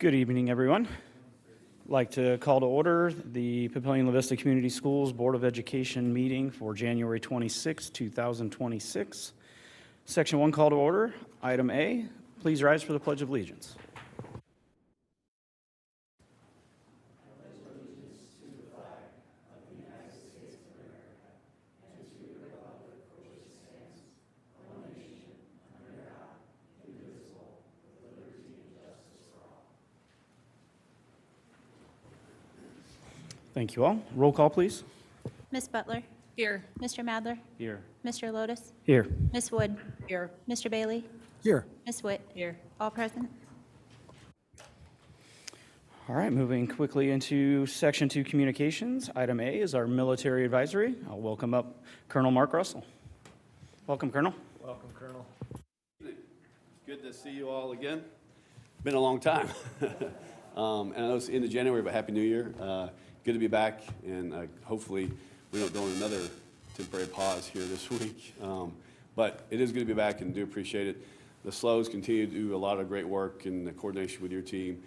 Good evening, everyone. I'd like to call to order the Papillion-La Vista Community Schools Board of Education meeting for January 26, 2026. Section 1, call to order. Item A, please rise for the Pledge of Allegiance. Thank you all. Roll call, please. Ms. Butler? Here. Mr. Madler? Here. Mr. Lotus? Here. Ms. Wood? Here. Mr. Bailey? Here. Ms. Witt? Here. All present? All right, moving quickly into Section 2 communications. Item A is our military advisory. I'll welcome up Colonel Mark Russell. Welcome, Colonel. Welcome, Colonel. Good to see you all again. Been a long time. And I know it's end of January, but Happy New Year. Good to be back, and hopefully we don't go on another temporary pause here this week. But it is good to be back, and do appreciate it. The SLOs continue to do a lot of great work in the coordination with your team.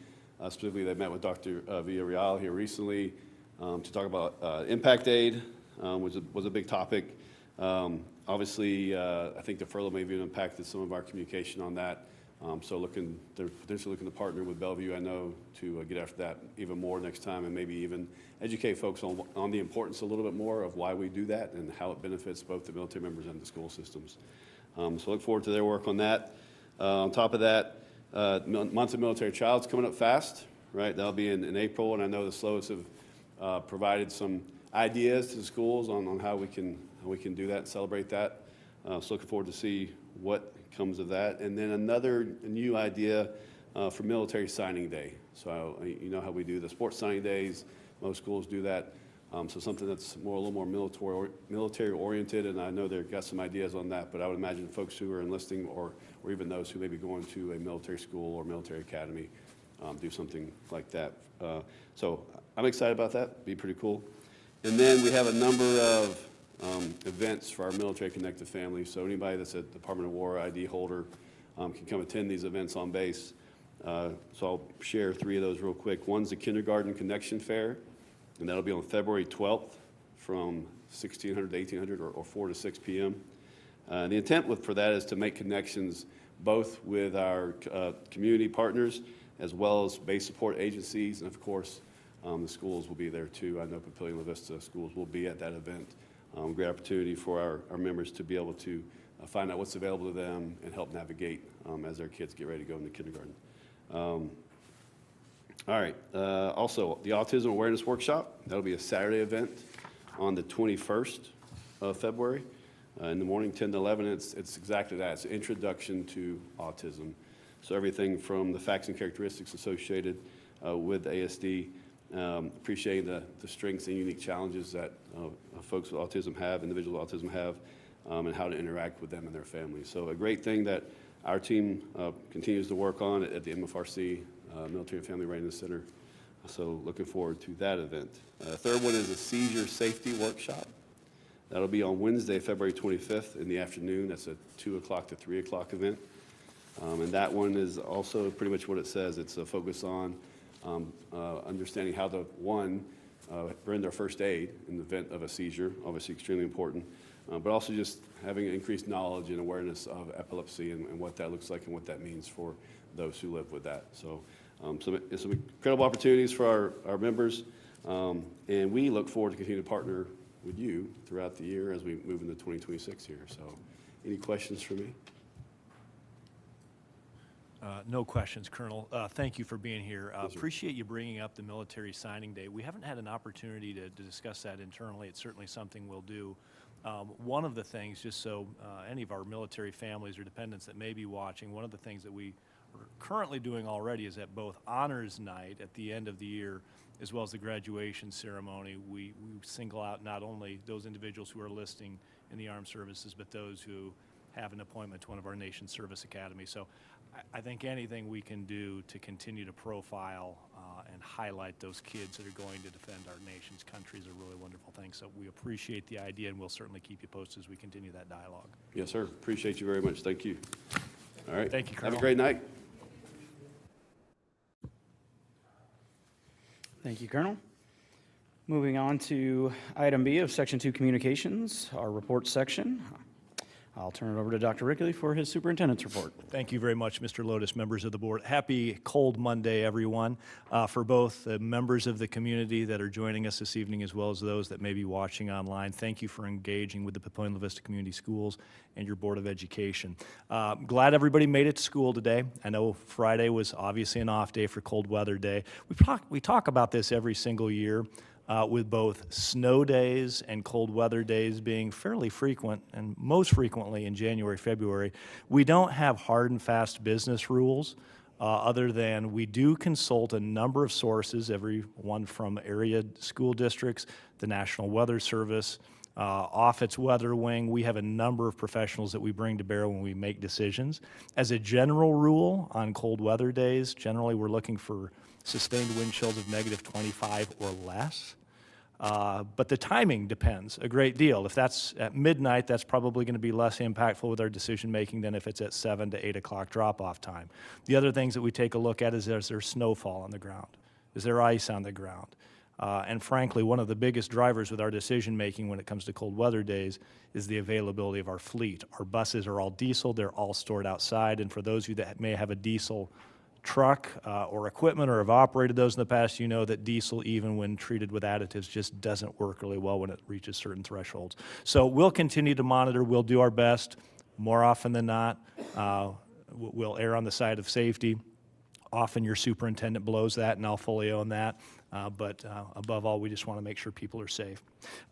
Specifically, they met with Dr. Villarreal here recently to talk about impact aid, which was a big topic. Obviously, I think the furlough may have even impacted some of our communication on that. So they're potentially looking to partner with Bellevue, I know, to get after that even more next time, and maybe even educate folks on the importance a little bit more of why we do that and how it benefits both the military members and the school systems. So look forward to their work on that. On top of that, Month of Military Child's coming up fast, right? That'll be in April, and I know the SLOs have provided some ideas to the schools on how we can do that and celebrate that. So looking forward to see what comes of that. And then another new idea for Military Signing Day. So you know how we do the sports signing days. Most schools do that. So something that's a little more military oriented, and I know they've got some ideas on that, but I would imagine folks who are enlisting or even those who may be going to a military school or military academy do something like that. So I'm excited about that. Be pretty cool. And then we have a number of events for our military connected families. So anybody that's a Department of War ID holder can come attend these events on base. So I'll share three of those real quick. One's the Kindergarten Connection Fair, and that'll be on February 12th from 1600 to 1800 or 4 to 6 p.m. The intent for that is to make connections both with our community partners as well as base support agencies, and of course the schools will be there too. I know Papillion-La Vista schools will be at that event. Great opportunity for our members to be able to find out what's available to them and help navigate as their kids get ready to go into kindergarten. All right, also the Autism Awareness Workshop, that'll be a Saturday event on the 21st of February in the morning, 10 to 11. It's exactly that. It's an introduction to autism. So everything from the facts and characteristics associated with ASD, appreciating the strengths and unique challenges that folks with autism have, individuals with autism have, and how to interact with them and their families. So a great thing that our team continues to work on at the MFRC, Military and Family Readiness Center. So looking forward to that event. Third one is a seizure safety workshop. That'll be on Wednesday, February 25th in the afternoon. That's a 2 o'clock to 3 o'clock event. And that one is also pretty much what it says. It's a focus on understanding how to, render first aid in the event of a seizure, obviously extremely important, but also just having increased knowledge and awareness of epilepsy and what that looks like and what that means for those who live with that. So some incredible opportunities for our members, and we look forward to continue to partner with you throughout the year as we move into 2026 here. So any questions for me? No questions, Colonel. Thank you for being here. Yes, sir. Appreciate you bringing up the Military Signing Day. We haven't had an opportunity to discuss that internally. It's certainly something we'll do. One of the things, just so any of our military families or dependents that may be watching, one of the things that we are currently doing already is at both Honors Night at the end of the year as well as the graduation ceremony, we single out not only those individuals who are enlisting in the armed services, but those who have an appointment to one of our nation's service academies. So I think anything we can do to continue to profile and highlight those kids that are going to defend our nation's country is a really wonderful thing. So we appreciate the idea, and we'll certainly keep you posted as we continue that dialogue. Yes, sir. Appreciate you very much. Thank you. All right. Thank you, Colonel. Have a great night. Thank you, Colonel. Moving on to item B of Section 2 Communications, our report section. I'll turn it over to Dr. Rickley for his superintendent's report. Thank you very much, Mr. Lotus, members of the board. Happy cold Monday, everyone. For both the members of the community that are joining us this evening as well as those that may be watching online, thank you for engaging with the Papillion-La Vista Community Schools and your Board of Education. Glad everybody made it to school today. I know Friday was obviously an off day for cold weather day. We talk about this every single year. With both snow days and cold weather days being fairly frequent, and most frequently in January, February, we don't have hard and fast business rules other than we do consult a number of sources, everyone from area school districts, the National Weather Service, Offutt's Weather Wing. We have a number of professionals that we bring to bear when we make decisions. As a general rule, on cold weather days, generally we're looking for sustained wind chills of negative 25 or less. But the timing depends a great deal. If that's at midnight, that's probably going to be less impactful with our decision making than if it's at 7 to 8 o'clock drop-off time. The other things that we take a look at is there snowfall on the ground? Is there ice on the ground? And frankly, one of the biggest drivers with our decision making when it comes to cold weather days is the availability of our fleet. Our buses are all diesel, they're all stored outside, and for those of you that may have a diesel truck or equipment or have operated those in the past, you know that diesel, even when treated with additives, just doesn't work really well when it reaches certain thresholds. So we'll continue to monitor, we'll do our best. More often than not, we'll err on the side of safety. Often your superintendent blows that, and I'll fully own that. But above all, we just want to make sure people are safe.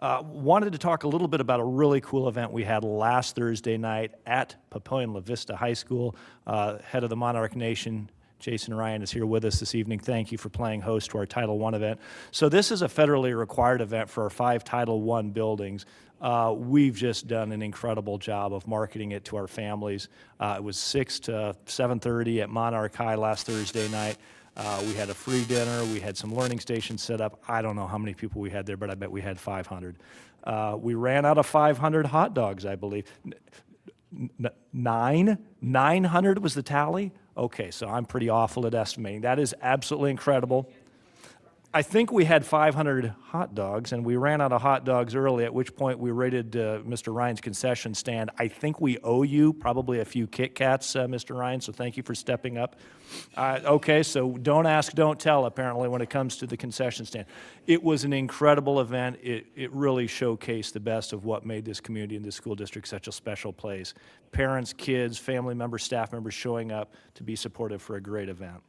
Wanted to talk a little bit about a really cool event we had last Thursday night at Papillion-La Vista High School. Head of the Monarch Nation, Jason Ryan, is here with us this evening. Thank you for playing host to our Title I event. So this is a federally required event for our 5 Title I buildings. We've just done an incredible job of marketing it to our families. It was 6 to 7:30 at Monarch High last Thursday night. We had a free dinner. We had some learning stations set up. I don't know how many people we had there, but I bet we had 500. We ran out of 500 hot dogs, I believe. 900 was the tally? Okay, so I'm pretty awful at estimating. That is absolutely incredible. I think we had 500 hot dogs, and we ran out of hot dogs early, at which point we raided Mr. Ryan's concession stand. I think we owe you probably a few Kit Kats, Mr. Ryan, so thank you for stepping up. Okay, so don't ask, don't tell, apparently, when it comes to the concession stand. It was an incredible event. It really showcased the best of what made this community and this school district such a special place. Parents, kids, family members, staff members showing up to be supportive for a great event.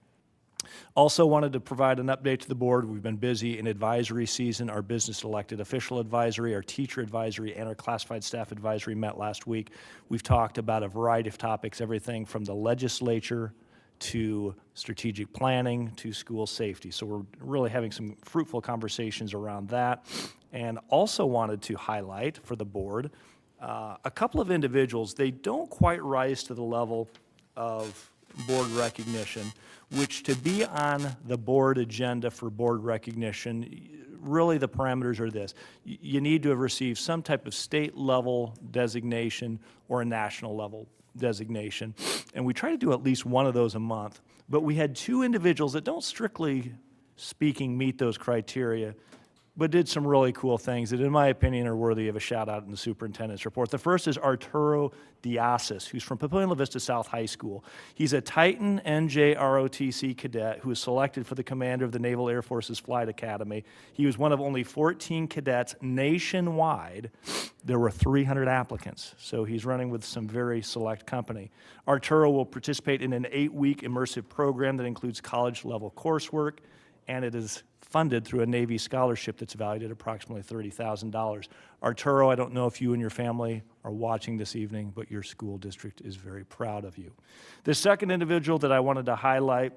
Also wanted to provide an update to the board. We've been busy in advisory season. Our business elected official advisory, our teacher advisory, and our classified staff advisory met last week. We've talked about a variety of topics, everything from the legislature to strategic planning to school safety. So we're really having some fruitful conversations around that. And also wanted to highlight for the board a couple of individuals. They don't quite rise to the level of board recognition, which to be on the board agenda for board recognition, really the parameters are this. You need to have received some type of state level designation or a national level designation. And we try to do at least one of those a month. But we had 2 individuals that don't strictly speaking meet those criteria, but did some really cool things that, in my opinion, are worthy of a shout-out in the superintendent's report. The first is Arturo Diasis, who's from Papillion-La Vista South High School. He's a Titan NJROTC cadet who was selected for the commander of the Naval Air Force's Flight Academy. He was one of only 14 cadets nationwide. There were 300 applicants, so he's running with some very select company. Arturo will participate in an 8-week immersive program that includes college-level coursework, and it is funded through a Navy scholarship that's valued at approximately $30,000. Arturo, I don't know if you and your family are watching this evening, but your school district is very proud of you. The second individual that I wanted to highlight,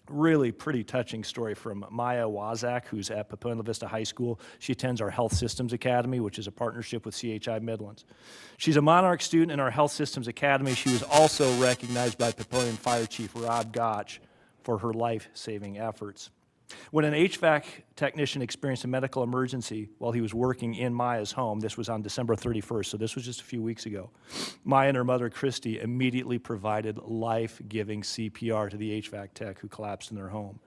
really pretty touching story from Maya Wazak, who's at Papillion-La Vista High School. She attends our Health Systems Academy, which is a partnership with CHI Midlands. She's a Monarch student in our Health Systems Academy. She was also recognized by Papillion Fire Chief Rob Gotch for her life-saving efforts. When an HVAC technician experienced a medical emergency while he was working in Maya's home, this was on December 31st, so this was just a few weeks ago, Maya and her mother, Christy, immediately provided life-giving CPR to the HVAC tech who collapsed in their home.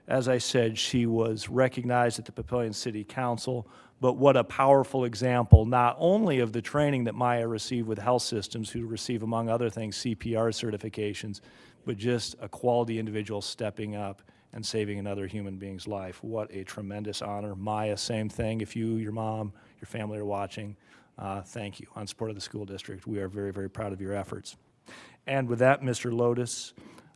As I said, she was recognized at the Papillion City Council, but what a powerful example, not only of the training that Maya received with health systems, who receive, among other things, CPR certifications, but just a quality individual stepping up and saving another human being's life. What a tremendous honor. Maya, same thing. If you, your mom, your family are watching, thank you. On support of the school district, we are very, very proud of your efforts. And with that, Mr. Lotus,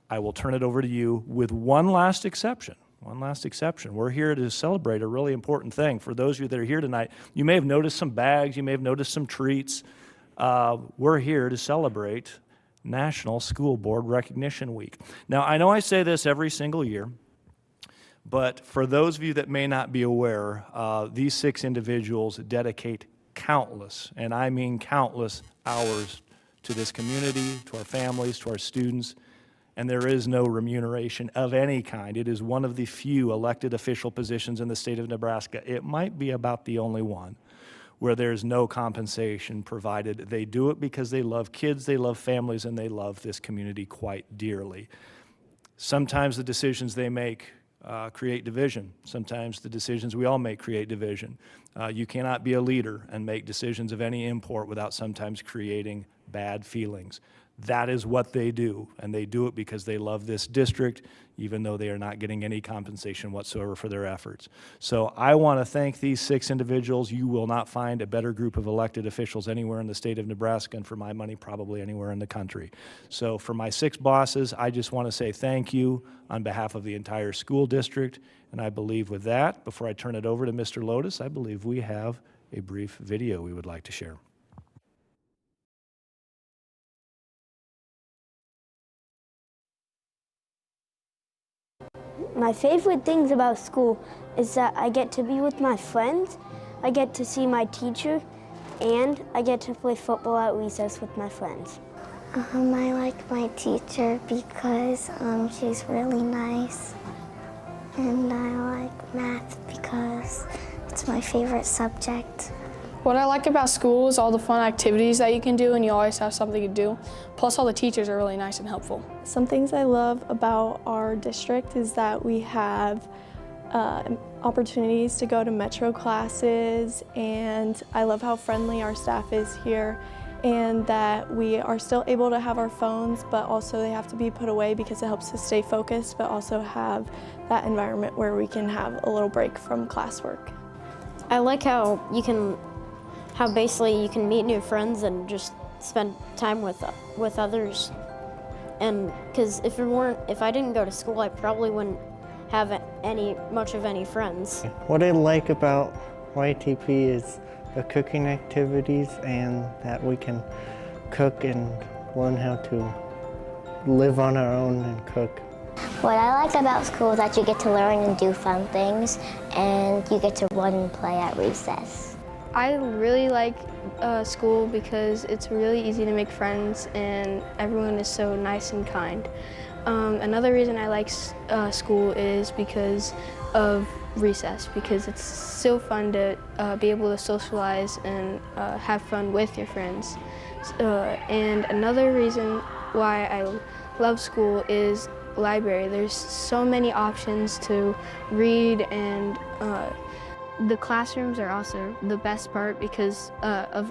I will turn it over to you with one last exception. One last exception. We're here to celebrate a really important thing. For those of you that are here tonight, you may have noticed some bags, you may have noticed some treats. We're here to celebrate National School Board Recognition Week. Now, I know I say this every single year, but for those of you that may not be aware, these 6 individuals dedicate countless, and I mean countless, hours to this community, to our families, to our students, and there is no remuneration of any kind. It is one of the few elected official positions in the state of Nebraska. It might be about the only one where there's no compensation provided. They do it because they love kids, they love families, and they love this community quite dearly. Sometimes the decisions they make create division. Sometimes the decisions we all make create division. You cannot be a leader and make decisions of any import without sometimes creating bad feelings. That is what they do, and they do it because they love this district, even though they are not getting any compensation whatsoever for their efforts. So I want to thank these 6 individuals. You will not find a better group of elected officials anywhere in the state of Nebraska, and for my money, probably anywhere in the country. So for my 6 bosses, I just want to say thank you on behalf of the entire school district, and I believe with that, before I turn it over to Mr. Lotus, I believe we have a brief video we would like to share. My favorite things about school is that I get to be with my friends, I get to see my teacher, and I get to play football at recess with my friends. I like my teacher because she's really nice. And I like math because it's my favorite subject. What I like about school is all the fun activities that you can do, and you always have something to do. Plus, all the teachers are really nice and helpful. Some things I love about our district is that we have opportunities to go to metro classes, and I love how friendly our staff is here, and that we are still able to have our phones, but also they have to be put away because it helps us stay focused, but also have that environment where we can have a little break from classwork. I like how basically you can meet new friends and just spend time with others. And because if I didn't go to school, I probably wouldn't have much of any friends. What I like about YTP is the cooking activities, and that we can cook and learn how to live on our own and cook. What I like about school is that you get to learn and do fun things, and you get to run and play at recess. I really like school because it's really easy to make friends and everyone is so nice and kind. Another reason I like school is because of recess, because it's so fun to be able to socialize and have fun with your friends. And another reason why I love school is library. There's so many options to read, and the classrooms are also the best part because of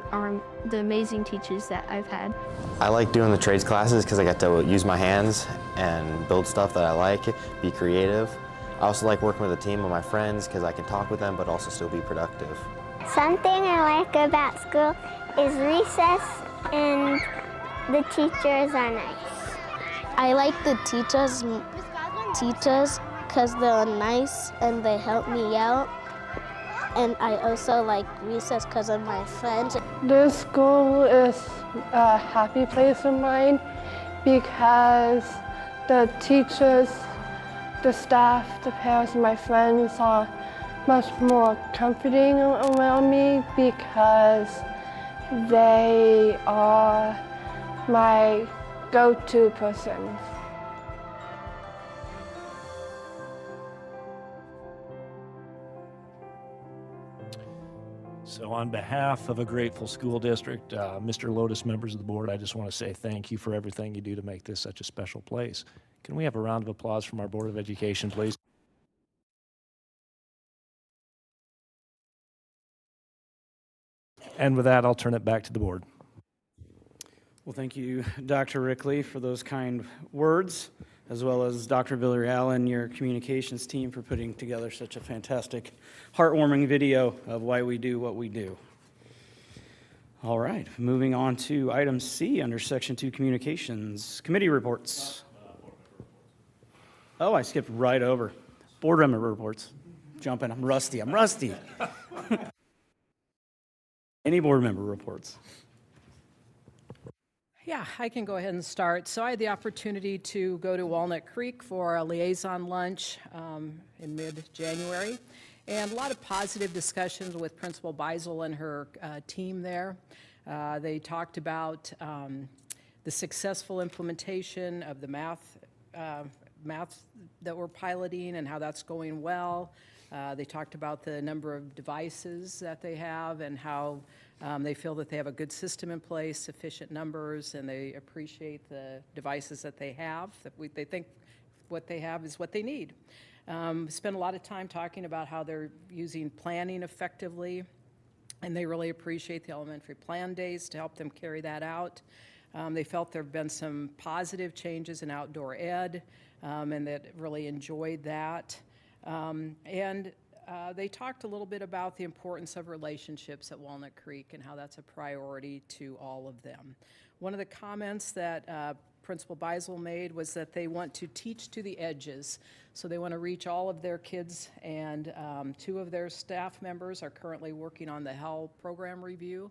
the amazing teachers that I've had. I like doing the trades classes because I get to use my hands and build stuff that I like, be creative. I also like working with a team of my friends because I can talk with them but also still be productive. Something I like about school is recess, and the teachers are nice. I like the teachers because they're nice and they help me out. And I also like recess because of my friends. This school is a happy place of mine because the teachers, the staff, the parents, and my friends are much more comforting around me because they are my go-to person. So on behalf of a grateful school district, Mr. Lotus, members of the board, I just want to say thank you for everything you do to make this such a special place. Can we have a round of applause from our Board of Education, please? And with that, I'll turn it back to the board. Well, thank you, Dr. Rickley, for those kind words, as well as Dr. Villarreal and your communications team for putting together such a fantastic, heartwarming video of why we do what we do. All right, moving on to item C under Section 2 Communications. Committee reports. Oh, I skipped right over. Board member reports. Jumping, I'm rusty. Any board member reports? Yeah, I can go ahead and start. So I had the opportunity to go to Walnut Creek for a liaison lunch in mid-January, and a lot of positive discussions with Principal Beisel and her team there. They talked about the successful implementation of the math that we're piloting and how that's going well. They talked about the number of devices that they have and how they feel that they have a good system in place, sufficient numbers, and they appreciate the devices that they have. They think what they have is what they need. Spent a lot of time talking about how they're using planning effectively, and they really appreciate the elementary plan days to help them carry that out. They felt there have been some positive changes in outdoor ed, and that really enjoyed that. They talked a little bit about the importance of relationships at Walnut Creek and how that's a priority to all of them. One of the comments that Principal Beisel made was that they want to teach to the edges. So they want to reach all of their kids, and 2 of their staff members are currently working on the HEL program review,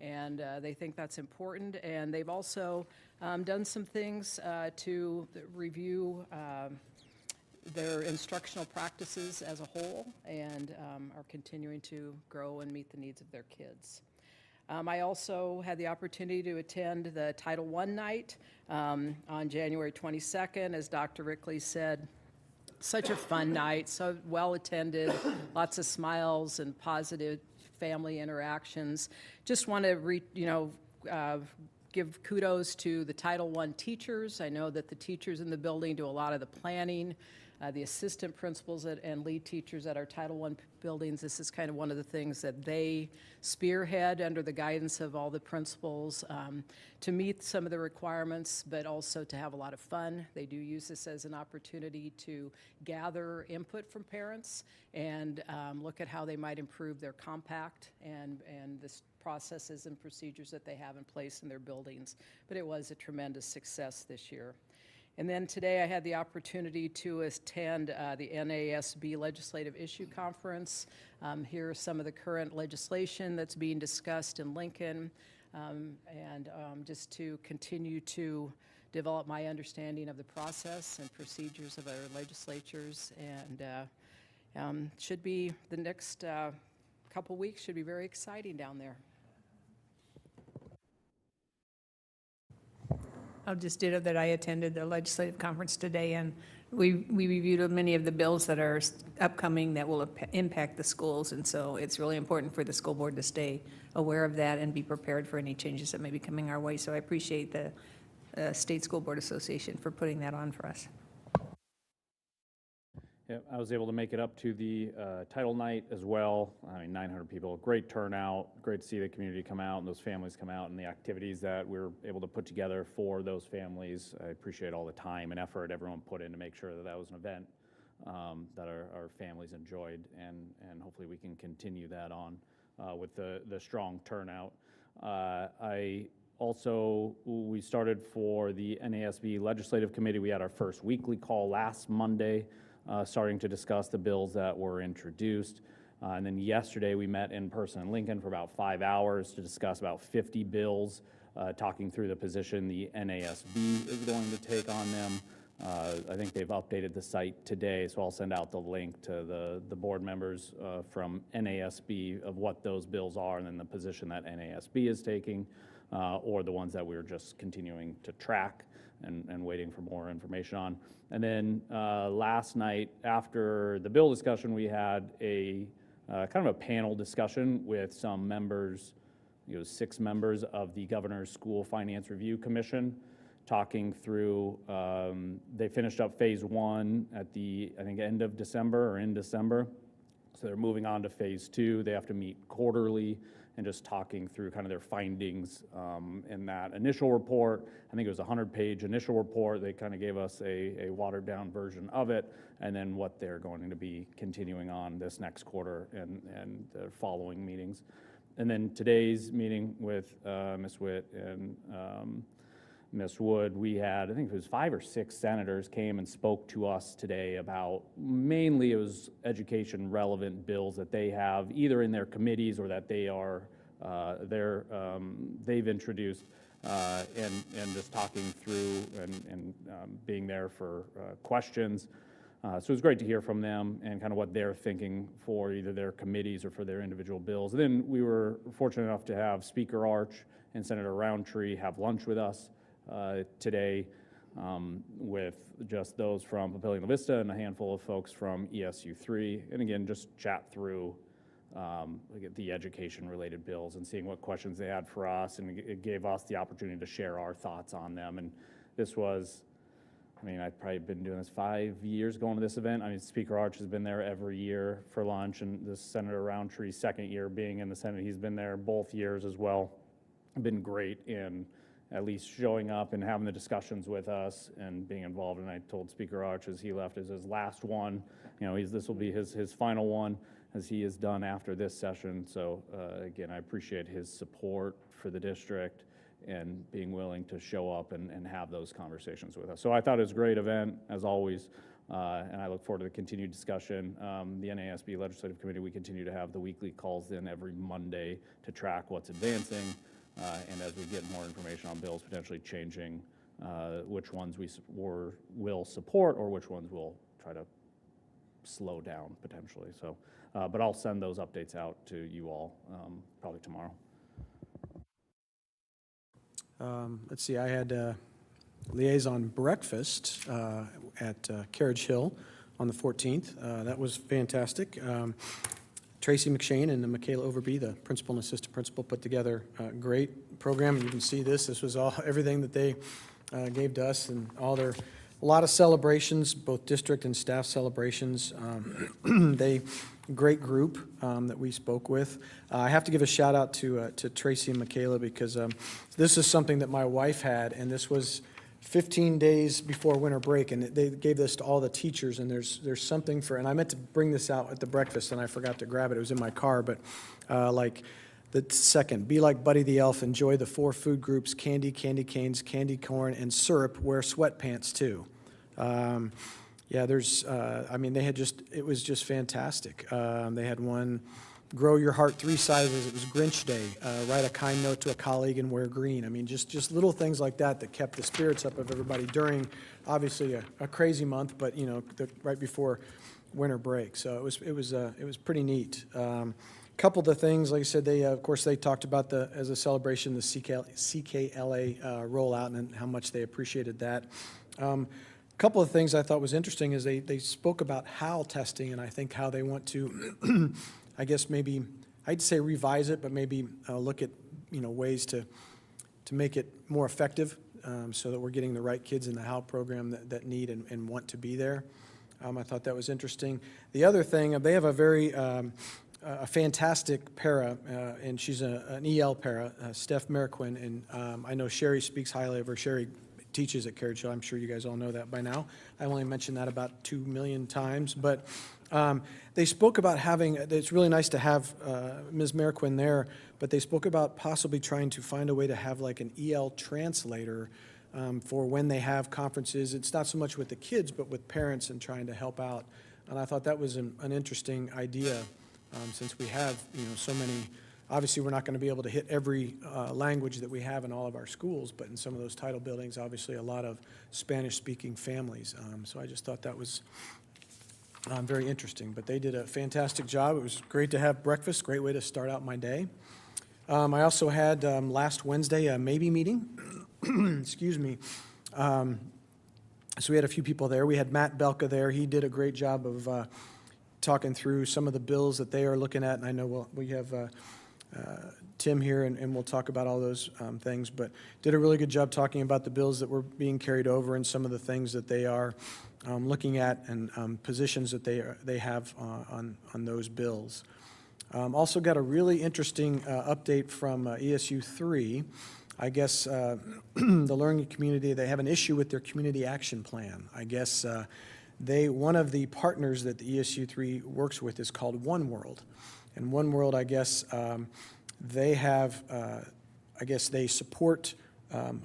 and they think that's important. And they've also done some things to review their instructional practices as a whole, and are continuing to grow and meet the needs of their kids. I also had the opportunity to attend the Title I night on January 22nd. As Dr. Rickley said, such a fun night, so well attended, lots of smiles and positive family interactions. Just want to give kudos to the Title I teachers. I know that the teachers in the building do a lot of the planning. The assistant principals and lead teachers at our Title I buildings, this is kind of one of the things that they spearhead under the guidance of all the principals to meet some of the requirements, but also to have a lot of fun. They do use this as an opportunity to gather input from parents and look at how they might improve their compact and the processes and procedures that they have in place in their buildings. But it was a tremendous success this year. And then today I had the opportunity to attend the NASB Legislative Issue Conference. Hear some of the current legislation that's being discussed in Lincoln, and just to continue to develop my understanding of the process and procedures of our legislatures. And should be the next couple weeks should be very exciting down there. I'll just ditto that I attended the legislative conference today, and we reviewed many of the bills that are upcoming that will impact the schools, and so it's really important for the school board to stay aware of that and be prepared for any changes that may be coming our way. So I appreciate the State School Board Association for putting that on for us. Yeah, I was able to make it up to the title night as well. I mean, 900 people, great turnout, great to see the community come out and those families come out and the activities that we're able to put together for those families. I appreciate all the time and effort everyone put in to make sure that that was an event that our families enjoyed, and hopefully we can continue that on with the strong turnout. We started for the NASB Legislative Committee. We had our first weekly call last Monday, starting to discuss the bills that were introduced. And then yesterday we met in person in Lincoln for about 5 hours to discuss about 50 bills, talking through the position the NASB is going to take on them. I think they've updated the site today, so I'll send out the link to the board members from NASB of what those bills are and then the position that NASB is taking, or the ones that we're just continuing to track and waiting for more information on. And then last night, after the bill discussion, we had a kind of a panel discussion with some members, 6 members of the Governor's School Finance Review Commission, talking through, they finished up phase 1 at the, I think, end of December or in December. So they're moving on to phase 2. They have to meet quarterly and just talking through kind of their findings in that initial report. I think it was a 100-page initial report. They kind of gave us a watered-down version of it, and then what they're going to be continuing on this next quarter and the following meetings. And then today's meeting with Ms. Witt and Ms. Wood, we had, I think it was 5 or 6 senators came and spoke to us today about, mainly it was education relevant bills that they have either in their committees or that they are, they've introduced, and just talking through and being there for questions. So it was great to hear from them and kind of what they're thinking for either their committees or for their individual bills. And then we were fortunate enough to have Speaker Arch and Senator Roundtree have lunch with us today, with just those from Papillion La Vista and a handful of folks from ESU3, and again, just chat through the education-related bills and seeing what questions they had for us, and it gave us the opportunity to share our thoughts on them. And this was, I mean, I've probably been doing this 5 years going to this event. I mean, Speaker Arch has been there every year for lunch, and this Senator Roundtree's second year being in the Senate, he's been there both years as well. Been great in at least showing up and having the discussions with us and being involved. And I told Speaker Arch as he left, is his last one. You know, this will be his final one as he is done after this session. So again, I appreciate his support for the district and being willing to show up and have those conversations with us. So I thought it was a great event, as always, and I look forward to the continued discussion. The NASB Legislative Committee, we continue to have the weekly calls in every Monday to track what's advancing. And as we get more information on bills, potentially changing which ones we will support or which ones we'll try to slow down potentially. So, but I'll send those updates out to you all probably tomorrow. Let's see, I had liaison breakfast at Carriage Hill on the 14th. That was fantastic. Tracy McShane and Michaela Overby, the principal and assistant principal, put together a great program. And you can see this. This was everything that they gave to us, and a lot of celebrations, both district and staff celebrations. Great group that we spoke with. I have to give a shout out to Tracy and Michaela, because this is something that my wife had, and this was 15 days before winter break, and they gave this to all the teachers, and there's something for, and I meant to bring this out at the breakfast, and I forgot to grab it. It was in my car, but like the second, be like Buddy the Elf, enjoy the 4 food groups, candy, candy canes, candy corn, and syrup, wear sweatpants too. Yeah, I mean, it was just fantastic. They had one, grow your heart 3 sizes. It was Grinch Day. Write a kind note to a colleague and wear green. I mean, just little things like that kept the spirits up of everybody during, obviously, a crazy month, but right before winter break. So it was pretty neat. Couple of the things, like I said, of course they talked about as a celebration the CKLA rollout and how much they appreciated that. Couple of things I thought was interesting is they spoke about HAL testing, and I think how they want to. I guess maybe, I'd say revise it, but maybe look at, ways to make it more effective so that we're getting the right kids in the HAL program that need and want to be there. I thought that was interesting. The other thing, they have a fantastic para, and she's an EL para, Steph Merquin, and I know Sherry speaks highly of her. Sherry teaches at Carriage Hill. I'm sure you guys all know that by now. I only mentioned that about 2 million times, but they spoke about it's really nice to have Ms. Merquin there, but they spoke about possibly trying to find a way to have like an EL translator for when they have conferences. It's not so much with the kids, but with parents and trying to help out. And I thought that was an interesting idea since we have, so many. Obviously, we're not going to be able to hit every language that we have in all of our schools, but in some of those title buildings, obviously a lot of Spanish-speaking families. So I just thought that was very interesting. But they did a fantastic job. It was great to have breakfast, great way to start out my day. I also had last Wednesday a maybe meeting. Excuse me. So we had a few people there. We had Matt Belka there. He did a great job of talking through some of the bills that they are looking at, and I know we have Tim here, and we'll talk about all those things, but did a really good job talking about the bills that were being carried over and some of the things that they are looking at and positions that they have on those bills. Also got a really interesting update from ESU 3. I guess the learning community, they have an issue with their community action plan. I guess one of the partners that the ESU 3 works with is called One World. And One World, I guess, they have, I guess they support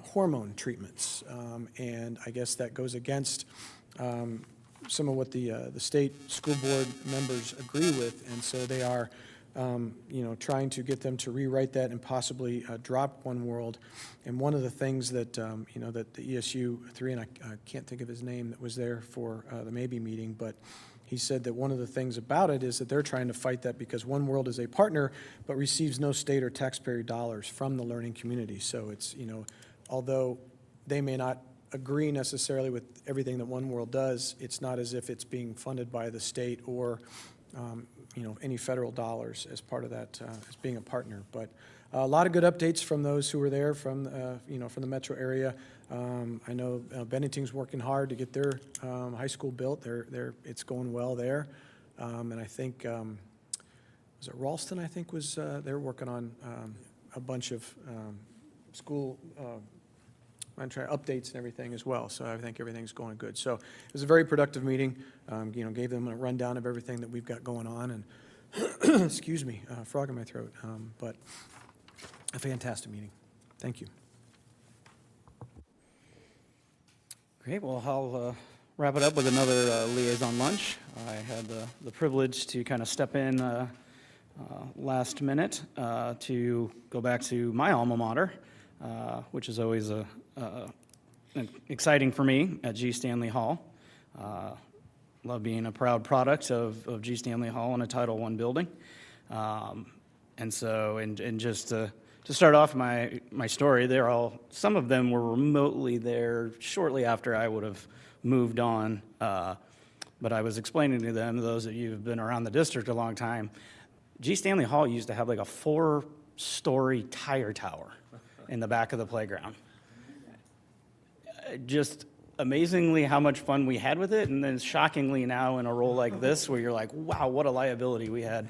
hormone treatments. And I guess that goes against some of what the state school board members agree with. And so they are trying to get them to rewrite that and possibly drop One World. And one of the things that, that the ESU 3, and I can't think of his name, that was there for the maybe meeting, but he said that one of the things about it is that they're trying to fight that because One World is a partner but receives no state or taxpayer dollars from the learning community. So it's, although they may not agree necessarily with everything that One World does, it's not as if it's being funded by the state or any federal dollars as part of that, as being a partner. But a lot of good updates from those who were there from the metro area. I know Bennington's working hard to get their high school built. It's going well there. And I think, was it Ralston, I think, was, they're working on a bunch of school updates and everything as well. So I think everything's going good. So it was a very productive meeting. Gave them a rundown of everything that we've got going on. And excuse me, frog in my throat. But a fantastic meeting. Thank you. Great, well, I'll wrap it up with another liaison lunch. I had the privilege to kind of step in last minute to go back to my alma mater, which is always exciting for me at G. Stanley Hall. Love being a proud product of G. Stanley Hall in a Title I building. And so, and just to start off my story, some of them were remotely there shortly after I would have moved on. But I was explaining to them, those of you who've been around the district a long time, G. Stanley Hall used to have like a 4-story tire tower in the back of the playground. Just amazingly how much fun we had with it, and then shockingly now in a role like this where you're like, wow, what a liability we had.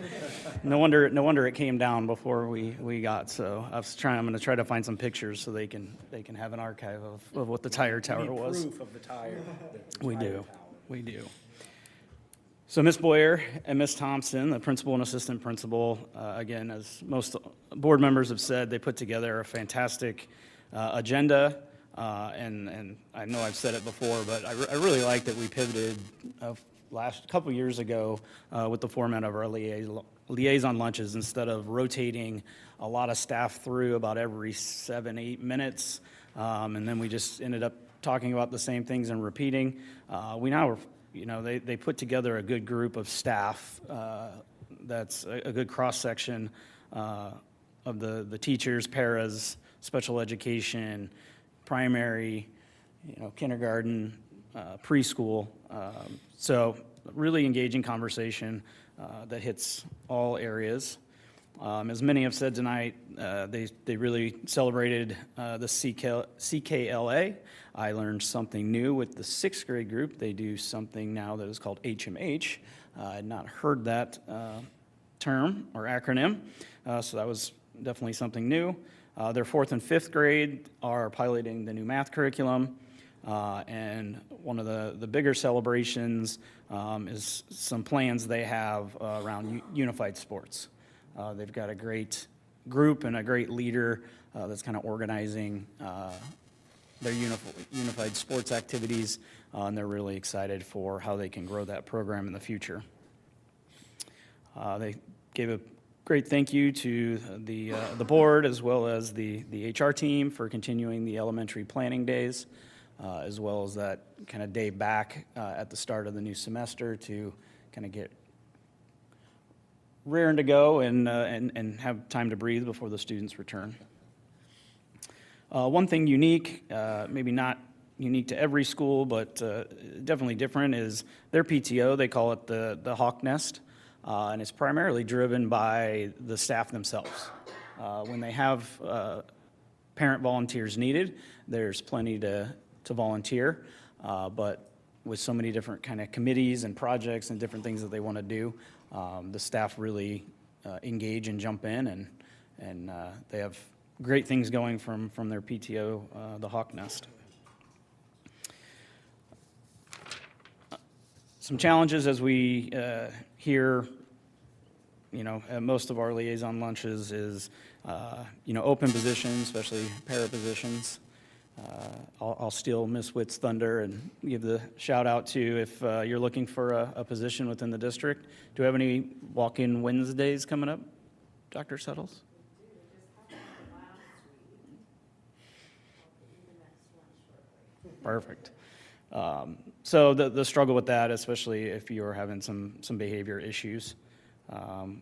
No wonder it came down before we got. So I'm going to try to find some pictures so they can have an archive of what the tire tower was. Proof of the tire. We do. So Ms. Boyer and Ms. Thompson, the principal and assistant principal, again, as most board members have said, they put together a fantastic agenda. And I know I've said it before, but I really like that we pivoted last couple years ago with the format of our liaison lunches. Instead of rotating a lot of staff through about every 7-8 minutes, and then we just ended up talking about the same things and repeating. We now, they put together a good group of staff that's a good cross-section of the teachers, paras, special education, primary, kindergarten, preschool. So really engaging conversation that hits all areas. As many have said tonight, they really celebrated the CKLA. I learned something new with the 6th grade group. They do something now that is called HMH. I had not heard that term or acronym, so that was definitely something new. Their 4th and 5th grade are piloting the new math curriculum, and one of the bigger celebrations is some plans they have around unified sports. They've got a great group and a great leader that's kind of organizing their unified sports activities, and they're really excited for how they can grow that program in the future. They gave a great thank you to the board as well as the HR team for continuing the elementary planning days, as well as that kind of day back at the start of the new semester to kind of get raring to go and have time to breathe before the students return. One thing unique, maybe not unique to every school, but definitely different, is their PTO. They call it the Hawk Nest. And it's primarily driven by the staff themselves. When they have parent volunteers needed, there's plenty to volunteer, but with so many different kind of committees and projects and different things that they want to do, the staff really engage and jump in, and they have great things going from their PTO, the Hawk Nest. Some challenges as we hear, at most of our liaison lunches is, open positions, especially para positions. I'll steal Ms. Witt's thunder and give the shout out to if you're looking for a position within the district. Do we have any walk-in Wednesdays coming up, Dr. Settles? Perfect. So the struggle with that, especially if you're having some behavior issues.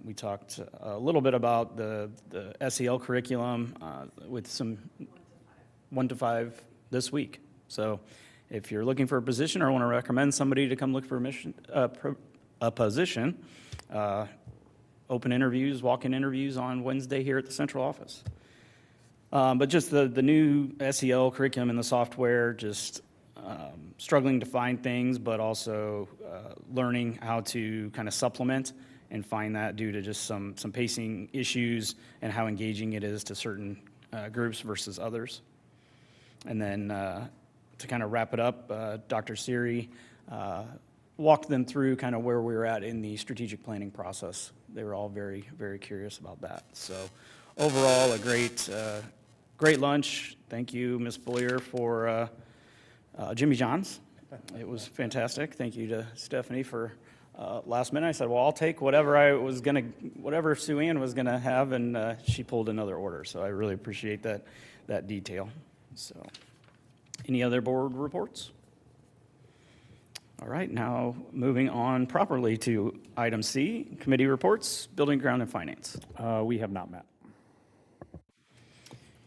We talked a little bit about the SEL curriculum with some 1 to 5 this week. So if you're looking for a position or want to recommend somebody to come look for a position, open interviews, walk-in interviews on Wednesday here at the central office. But just the new SEL curriculum and the software, just struggling to find things, but also learning how to kind of supplement and find that due to just some pacing issues and how engaging it is to certain groups versus others. And then to kind of wrap it up, Dr. Siri walked them through kind of where we were at in the strategic planning process. They were all very, very curious about that. So overall, a great lunch. Thank you, Ms. Boyer, for Jimmy John's. It was fantastic. Thank you to Stephanie for last minute. I said, well, I'll take whatever Sue Ann was gonna have, and she pulled another order. So I really appreciate that detail. So, any other board reports? All right, now moving on properly to item C, committee reports, building, ground, and finance. We have not met.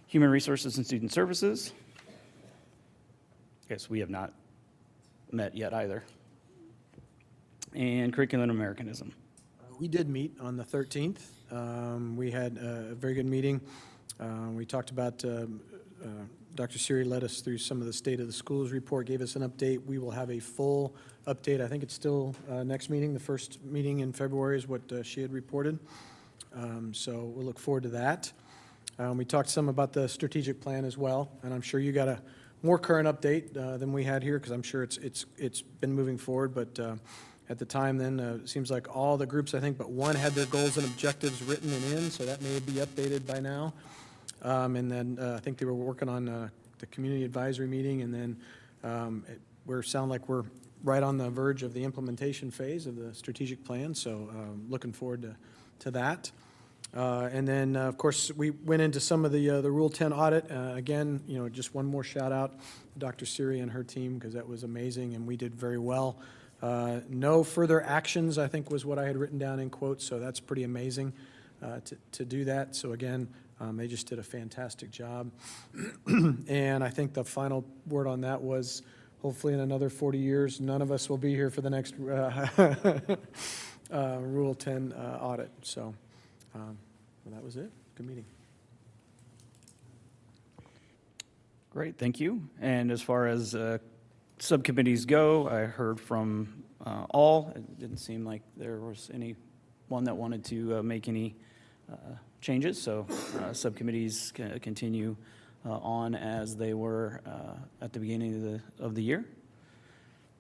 Human Resources and Student Services. Yes, we have not met yet either. And Curriculum and Americanism. We did meet on the 13th. We had a very good meeting. We talked about, Dr. Siri led us through some of the State of the Schools report, gave us an update. We will have a full update. I think it's still next meeting. The first meeting in February is what she had reported. So we'll look forward to that. We talked some about the strategic plan as well, and I'm sure you got a more current update than we had here, because I'm sure it's been moving forward. But at the time then, it seems like all the groups, I think, but one had their goals and objectives written and in, so that may be updated by now. And then I think they were working on the community advisory meeting, and then we sound like we're right on the verge of the implementation phase of the strategic plan, so looking forward to that. And then, of course, we went into some of the Rule 10 audit. Again, just one more shout out to Dr. Siri and her team, because that was amazing, and we did very well. No further actions, I think, was what I had written down in quotes, so that's pretty amazing to do that. So again, they just did a fantastic job. And I think the final word on that was, hopefully in another 40 years, none of us will be here for the next Rule 10 audit. So that was it. Good meeting. Great, thank you. And as far as subcommittees go, I heard from all. It didn't seem like there was anyone that wanted to make any changes, so subcommittees continue on as they were at the beginning of the year.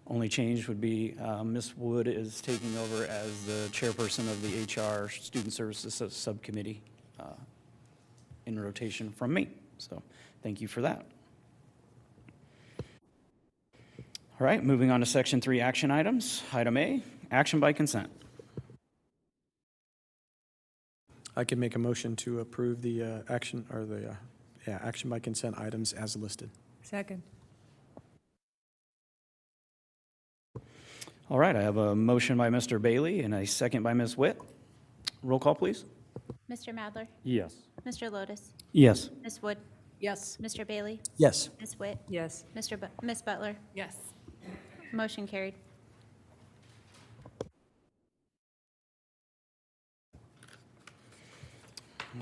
Only change would be Ms. Wood is taking over as the chairperson of the HR Student Services Subcommittee in rotation from me. So thank you for that. All right, moving on to Section 3 action items. Item A, action by consent. I can make a motion to approve the action by consent items as listed. Second. All right, I have a motion by Mr. Bailey and a second by Ms. Witt. Roll call, please. Mr. Madler? Yes. Mr. Lotus? Yes. Ms. Wood? Yes. Mr. Bailey? Yes. Ms. Witt? Yes. Ms. Butler? Yes. Motion carried.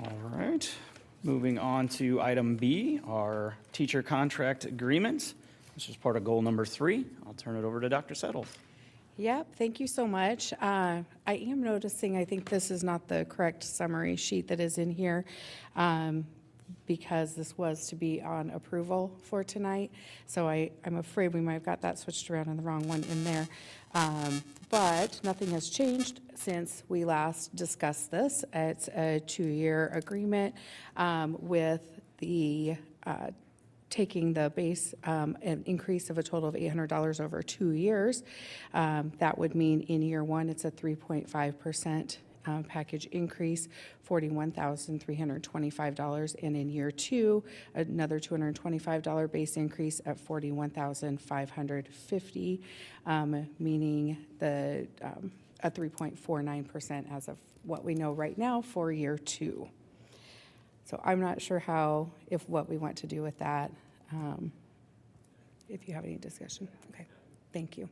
All right, moving on to item B, our teacher contract agreements. This is part of goal number 3. I'll turn it over to Dr. Settles. Yep, thank you so much. I am noticing, I think this is not the correct summary sheet that is in here, because this was to be on approval for tonight. So I'm afraid we might have got that switched around and the wrong one in there. But nothing has changed since we last discussed this. It's a 2-year agreement with the taking the base an increase of a total of $800 over 2 years. That would mean in year one, it's a 3.5% package increase, $41,325, and in year two, another $225 base increase at $41,550, meaning a 3.49% as of what we know right now for year two. So I'm not sure what we want to do with that. If you have any discussion. Okay, thank you.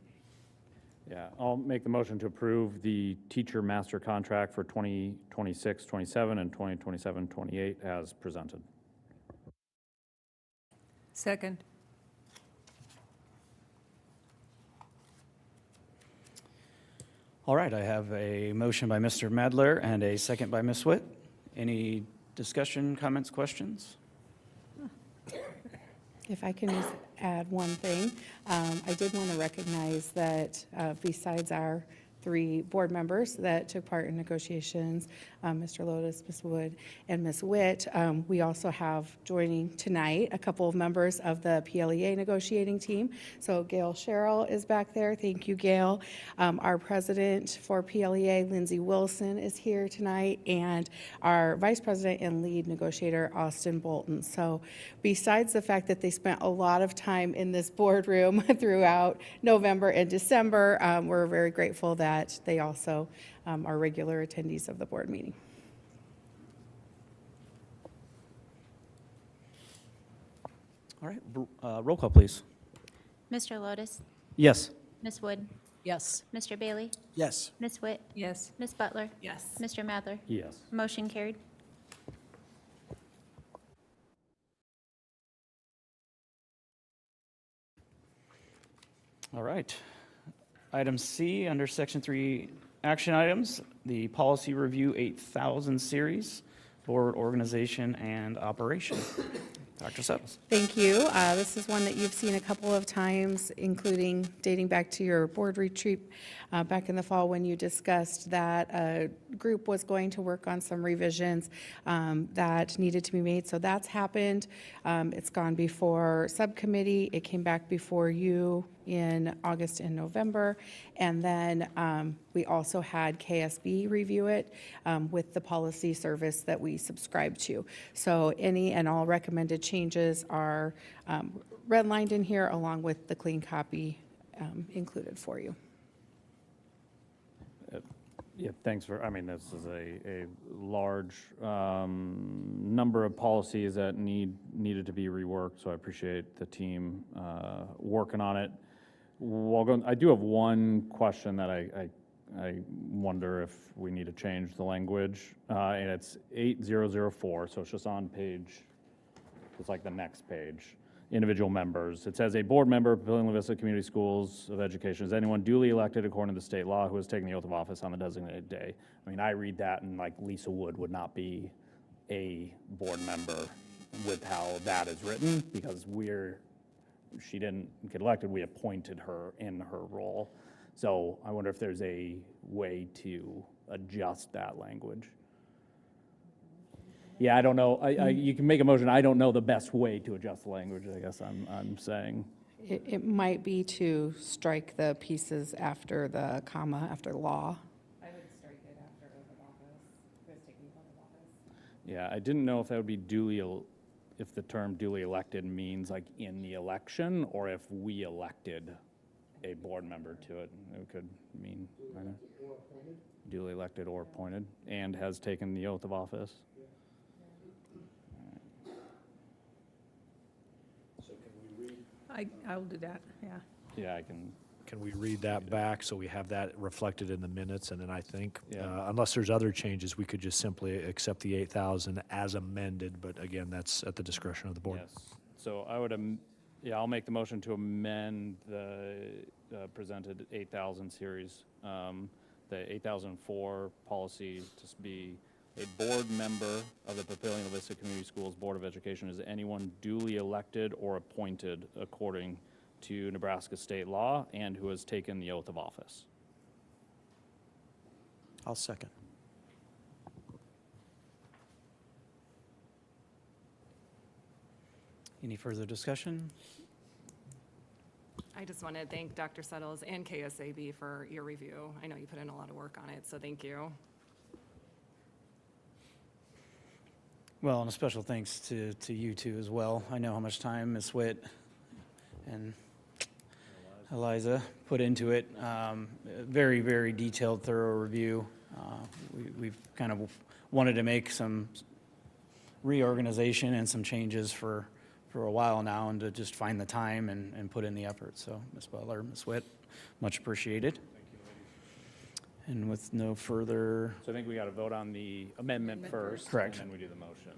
Yeah, I'll make the motion to approve the teacher master contract for 2026-27 and 2027-28 as presented. Second. All right, I have a motion by Mr. Madler and a second by Ms. Witt. Any discussion, comments, questions? If I can just add one thing, I did want to recognize that besides our 3 board members that took part in negotiations, Mr. Lotus, Ms. Wood, and Ms. Witt, we also have joining tonight a couple of members of the PLEA negotiating team. So Gail Sherrill is back there. Thank you, Gail. Our president for PLEA, Lindsay Wilson, is here tonight, and our vice president and lead negotiator, Austin Bolton. So besides the fact that they spent a lot of time in this boardroom throughout November and December, we're very grateful that they also are regular attendees of the board meeting. All right, roll call, please. Mr. Lotus? Yes. Ms. Wood? Yes. Mr. Bailey? Yes. Ms. Witt? Yes. Ms. Butler? Yes. Mr. Madler? Yes. Motion carried. All right. Item C, under Section 3 action items, the Policy Review 8000 series, Board Organization and Operation. Dr. Settles. Thank you. This is one that you've seen a couple of times, including dating back to your board retreat back in the fall when you discussed that a group was going to work on some revisions that needed to be made. So that's happened. It's gone before subcommittee. It came back before you in August and November. And then we also had KSB review it with the policy service that we subscribe to. So any and all recommended changes are redlined in here along with the clean copy included for you. Yeah, thanks for, this is a large number of policies that needed to be reworked, so I appreciate the team working on it. I do have one question that I wonder if we need to change the language, and it's 8004, so it's just on page, it's like the next page. Individual members. It says a board member, Papillion La Vista Community Schools of Education, is anyone duly elected according to the state law who has taken the oath of office on the designated day. I read that and like Lisa Wood would not be a board member with how that is written because she didn't get elected, we appointed her in her role. So I wonder if there's a way to adjust that language. Yeah, I don't know. You can make a motion. I don't know the best way to adjust the language, I guess I'm saying. It might be to strike the pieces after the comma, after law. I would strike it after oath of office, who has taken the oath of office. Yeah, I didn't know if that would be if the term duly elected means like in the election, or if we elected a board member to it. It could mean duly elected or appointed and has taken the oath of office. I'll do that, yeah. Yeah, I can. Can we read that back so we have that reflected in the minutes? And then I think, unless there's other changes, we could just simply accept the 8,000 as amended. But again, that's at the discretion of the board. Yes. So I would, I'll make the motion to amend presented 8000 series. The 8004 policy to be a board member of the Papillion La Vista Community Schools Board of Education is anyone duly elected or appointed according to Nebraska state law and who has taken the oath of office. I'll second. Any further discussion? I just want to thank Dr. Settles and KSAB for your review. I know you put in a lot of work on it, so thank you. Well, and a special thanks to you two as well. I know how much time Ms. Witt and Eliza put into it. Very, very detailed, thorough review. We've kind of wanted to make some reorganization and some changes for a while now, and to just find the time and put in the effort. So, Ms. Butler, Ms. Witt, much appreciated. And with no further... So I think we got to vote on the amendment first. Correct. And then we do the motion.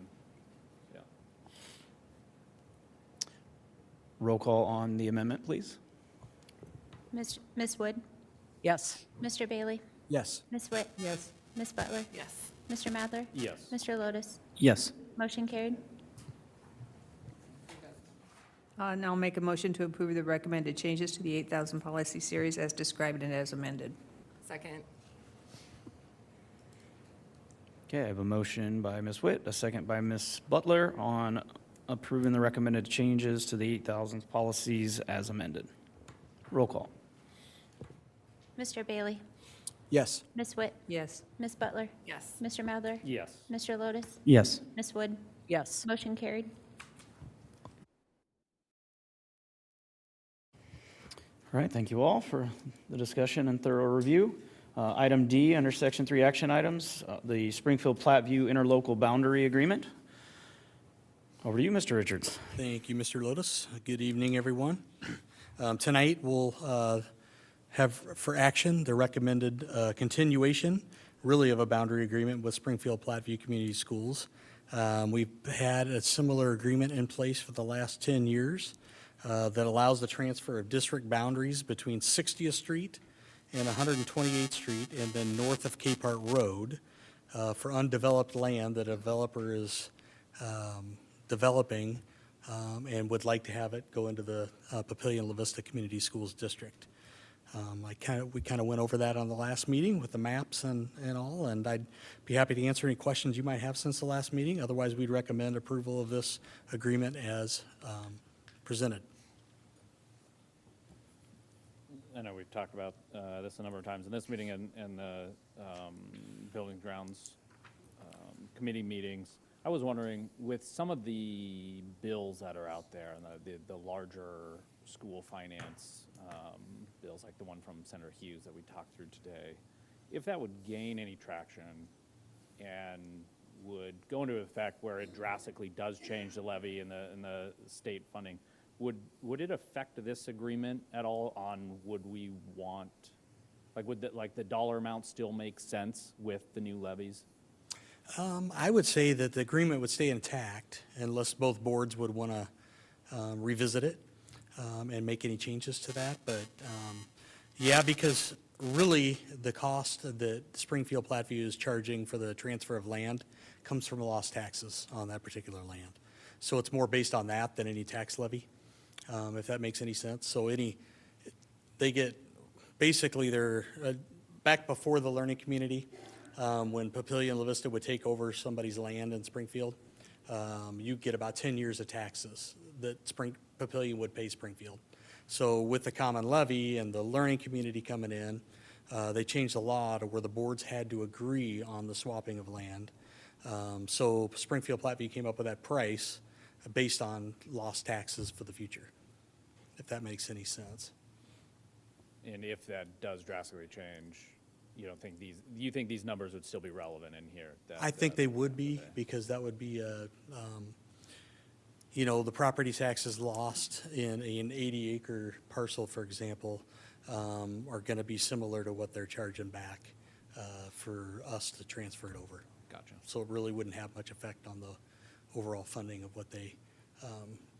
Yeah. Roll call on the amendment, please. Ms. Wood? Yes. Mr. Bailey? Yes. Ms. Witt? Yes. Ms. Butler? Yes. Mr. Mather? Yes. Mr. Lotus? Yes. Motion carried. And I'll make a motion to approve the recommended changes to the 8000 policy series as described and as amended. Second. Okay, I have a motion by Ms. Witt, a second by Ms. Butler on approving the recommended changes to the 8000 policies as amended. Roll call. Mr. Bailey? Yes. Ms. Witt? Yes. Ms. Butler? Yes. Mr. Mather? Yes. Mr. Lotus? Yes. Ms. Wood? Yes. Motion carried. All right, thank you all for the discussion and thorough review. Item D, under Section 3 action items, the Springfield-Platteview interlocal boundary agreement. Over to you, Mr. Richards. Thank you, Mr. Lotus. Good evening, everyone. Tonight, we'll have for action the recommended continuation, really, of a boundary agreement with Springfield-Platteview Community Schools. We've had a similar agreement in place for the last 10 years that allows the transfer of district boundaries between 60th Street and 128th Street, and then north of Capehart Road for undeveloped land that a developer is developing and would like to have it go into the Papillion La Vista Community Schools District. We kind of went over that on the last meeting with the maps and all, and I'd be happy to answer any questions you might have since the last meeting. Otherwise, we'd recommend approval of this agreement as presented. I know we've talked about this a number of times in this meeting and the Building Grounds Committee meetings. I was wondering, with some of the bills that are out there and the larger school finance bills, like the one from Senator Hughes that we talked through today, if that would gain any traction and would go into effect where it drastically does change the levy and the state funding, would it affect this agreement at all on would we want, would the dollar amount still make sense with the new levies? I would say that the agreement would stay intact unless both boards would want to revisit it and make any changes to that. But yeah, because really the cost that Springfield Platteview is charging for the transfer of land comes from lost taxes on that particular land. So it's more based on that than any tax levy, if that makes any sense. So they get, basically they're back before the learning community, when Papillion La Vista would take over somebody's land in Springfield, you get about 10 years of taxes that Papillion would pay Springfield. So with the common levy and the learning community coming in, they changed the law to where the boards had to agree on the swapping of land. So Springfield Platteview came up with that price based on lost taxes for the future, if that makes any sense. And if that does drastically change, you think these numbers would still be relevant in here? I think they would be, because that would be the property taxes lost in an 80-acre parcel, for example, are going to be similar to what they're charging back for us to transfer it over. Gotcha. So it really wouldn't have much effect on the overall funding of what they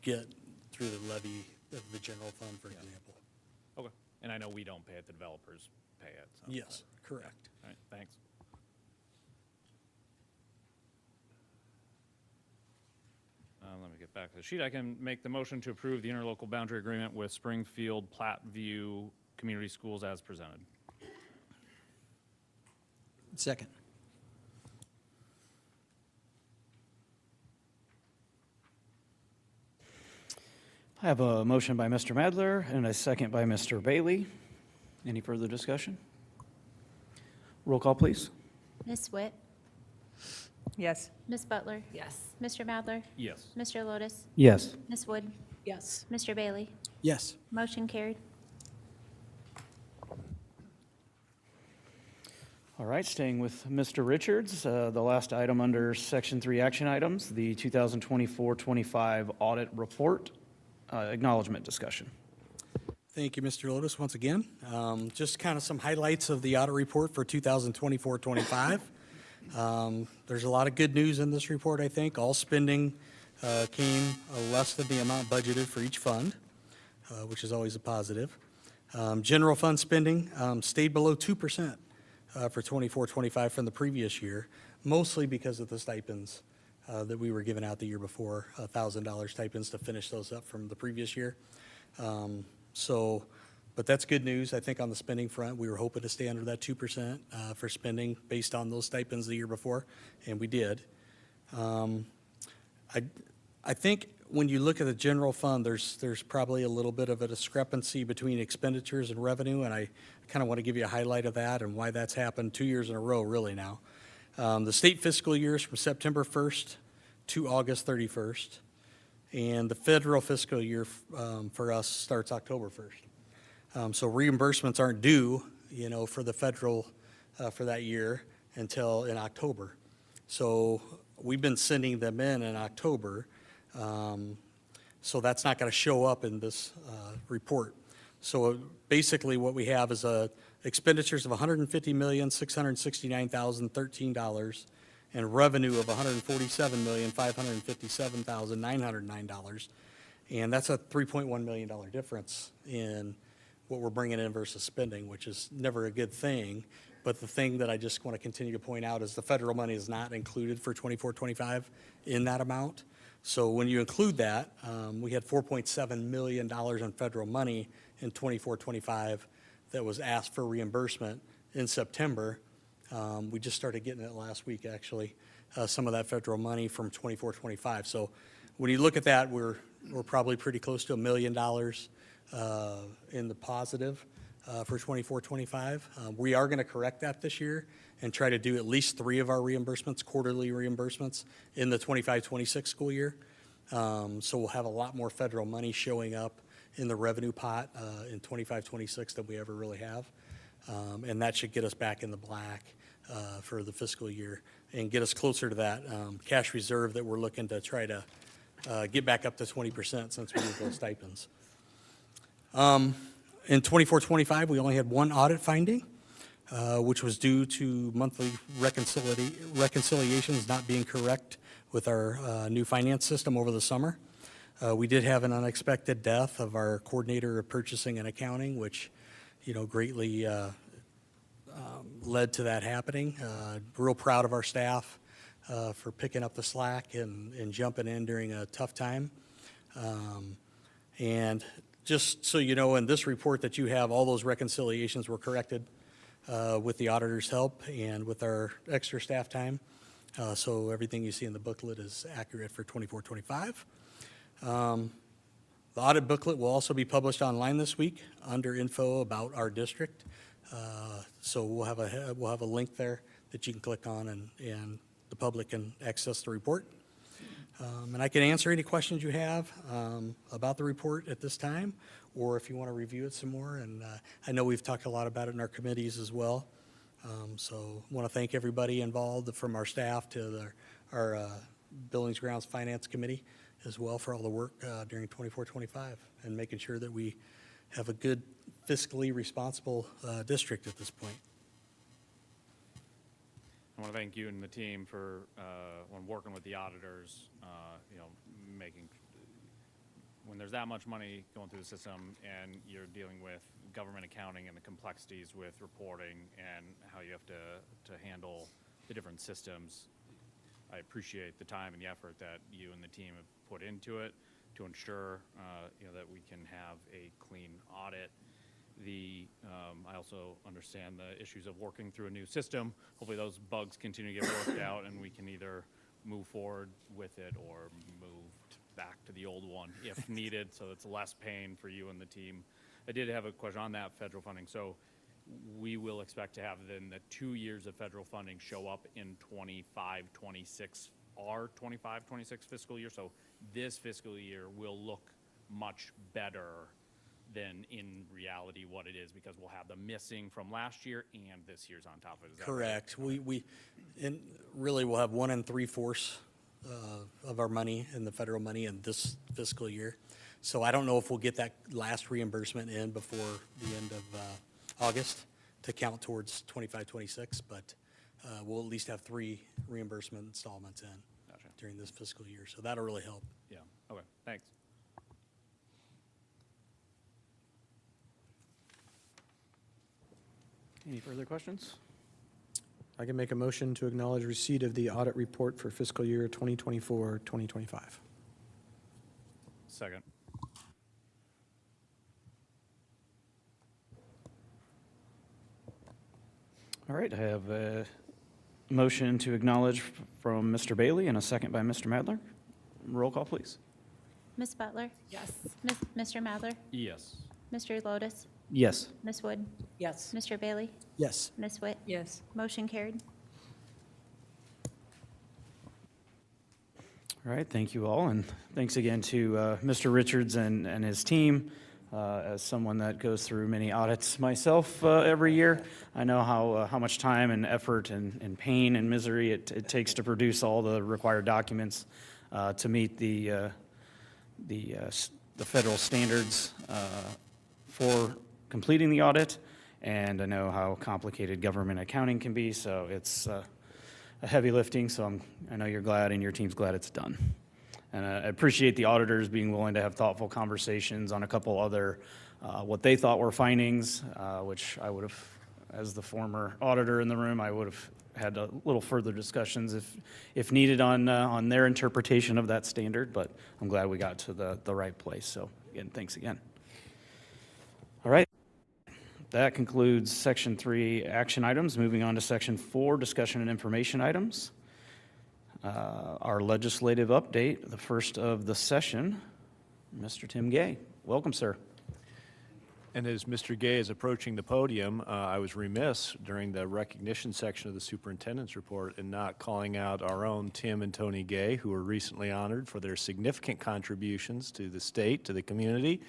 get through the levy of the general fund, for example. Okay. And I know we don't pay it, the developers pay it. So. Yes, correct. All right, thanks. Let me get back to the sheet. I can make the motion to approve the interlocal boundary agreement with Springfield Platteview Community Schools as presented. Second. I have a motion by Mr. Madler and a second by Mr. Bailey. Any further discussion? Roll call, please. Ms. Witt? Yes. Ms. Butler? Yes. Mr. Madler? Yes. Mr. Lotus? Yes. Ms. Wood? Yes. Mr. Bailey? Yes. Motion carried. All right, staying with Mr. Richards, the last item under Section 3 action items, the 2024-25 audit report, acknowledgement discussion. Thank you, Mr. Lotus, once again. Just kind of some highlights of the audit report for 2024-25. There's a lot of good news in this report, I think. All spending came less than the amount budgeted for each fund, which is always a positive. General fund spending stayed below 2% for 24-25 from the previous year, mostly because of the stipends that we were giving out the year before, $1,000 stipends to finish those up from the previous year. But that's good news. I think on the spending front, we were hoping to stay under that 2% for spending based on those stipends the year before, and we did. I think when you look at the general fund, there's probably a little bit of a discrepancy between expenditures and revenue, and I kind of want to give you a highlight of that and why that's happened 2 years in a row, really now. The state fiscal year is from September 1st to August 31st, and the federal fiscal year for us starts October 1st. So reimbursements aren't due, for the federal for that year until in October. So we've been sending them in October. So that's not going to show up in this report. So basically what we have is expenditures of $150,669,013 and revenue of $147,557,909. And that's a $3.1 million difference in what we're bringing in versus spending, which is never a good thing. But the thing that I just want to continue to point out is the federal money is not included for 24-25 in that amount. So when you include that, we had $4.7 million in federal money in 24-25 that was asked for reimbursement in September. We just started getting it last week, actually, some of that federal money from 24-25. So when you look at that, we're probably pretty close to $1 million in the positive for 24-25. We are going to correct that this year and try to do at least 3 of our reimbursements, quarterly reimbursements, in the 25-26 school year. So we'll have a lot more federal money showing up in the revenue pot in 25-26 than we ever really have. And that should get us back in the black for the fiscal year and get us closer to that cash reserve that we're looking to try to get back up to 20% since we moved those stipends. In 24-25, we only had 1 audit finding, which was due to monthly reconciliations not being correct with our new finance system over the summer. We did have an unexpected death of our coordinator of purchasing and accounting, which, greatly led to that happening. Real proud of our staff for picking up the slack and jumping in during a tough time. And just so you know, in this report that you have, all those reconciliations were corrected with the auditor's help and with our extra staff time. So everything you see in the booklet is accurate for 24-25. The audit booklet will also be published online this week under info about our district. So we'll have a link there that you can click on and the public can access the report. And I can answer any questions you have about the report at this time, or if you want to review it some more. And I know we've talked a lot about it in our committees as well. So I want to thank everybody involved, from our staff to our Buildings, Grounds, Finance Committee as well, for all the work during 24-25 and making sure that we have a good, fiscally responsible district at this point. I want to thank you and the team for when working with the auditors, making when there's that much money going through the system and you're dealing with government accounting and the complexities with reporting and how you have to handle the different systems, I appreciate the time and the effort that you and the team have put into it to ensure that we can have a clean audit. I also understand the issues of working through a new system. Hopefully those bugs continue to get worked out and we can either move forward with it or move back to the old one if needed, so it's less pain for you and the team. I did have a question on that federal funding. So we will expect to have then the 2 years of federal funding show up in 25-26, our 25-26 fiscal year. So this fiscal year will look much better than in reality what it is, because we'll have the missing from last year and this year's on top of it. Is that Correct. right? And really we'll have 1 3/4 of our money in the federal money in this fiscal year. So I don't know if we'll get that last reimbursement in before the end of August to count towards 25-26, but we'll at least have 3 reimbursement installments in during this fiscal year. So that'll really help. Yeah, okay, thanks. Any further questions? I can make a motion to acknowledge receipt of the audit report for fiscal year 2024-2025. Second. All right, I have a motion to acknowledge from Mr. Bailey and a second by Mr. Madler. Roll call, please. Ms. Butler? Yes. Mr. Mather? Yes. Mr. Lotus? Yes. Ms. Wood? Yes. Mr. Bailey? Yes. Ms. Witt? Yes. Motion carried. All right, thank you all, and thanks again to Mr. Richards and his team. As someone that goes through many audits myself every year, I know how much time and effort and pain and misery it takes to produce all the required documents to meet the federal standards for completing the audit, and I know how complicated government accounting can be, so it's a heavy lifting, so I know you're glad and your team's glad it's done. And I appreciate the auditors being willing to have thoughtful conversations on a couple other, what they thought were findings, which I would have, as the former auditor in the room, I would have had a little further discussions if needed on their interpretation of that standard, but I'm glad we got to the right place. So again, thanks again. All right. That concludes Section 3 action items. Moving on to Section 4, discussion and information items. Our legislative update, the first of the session, Mr. Tim Gay. Welcome, sir. And as Mr. Gay is approaching the podium, I was remiss during the recognition section of the superintendent's report in not calling out our own Tim and Tony Gay, who were recently honored for their significant contributions to the state, to the community,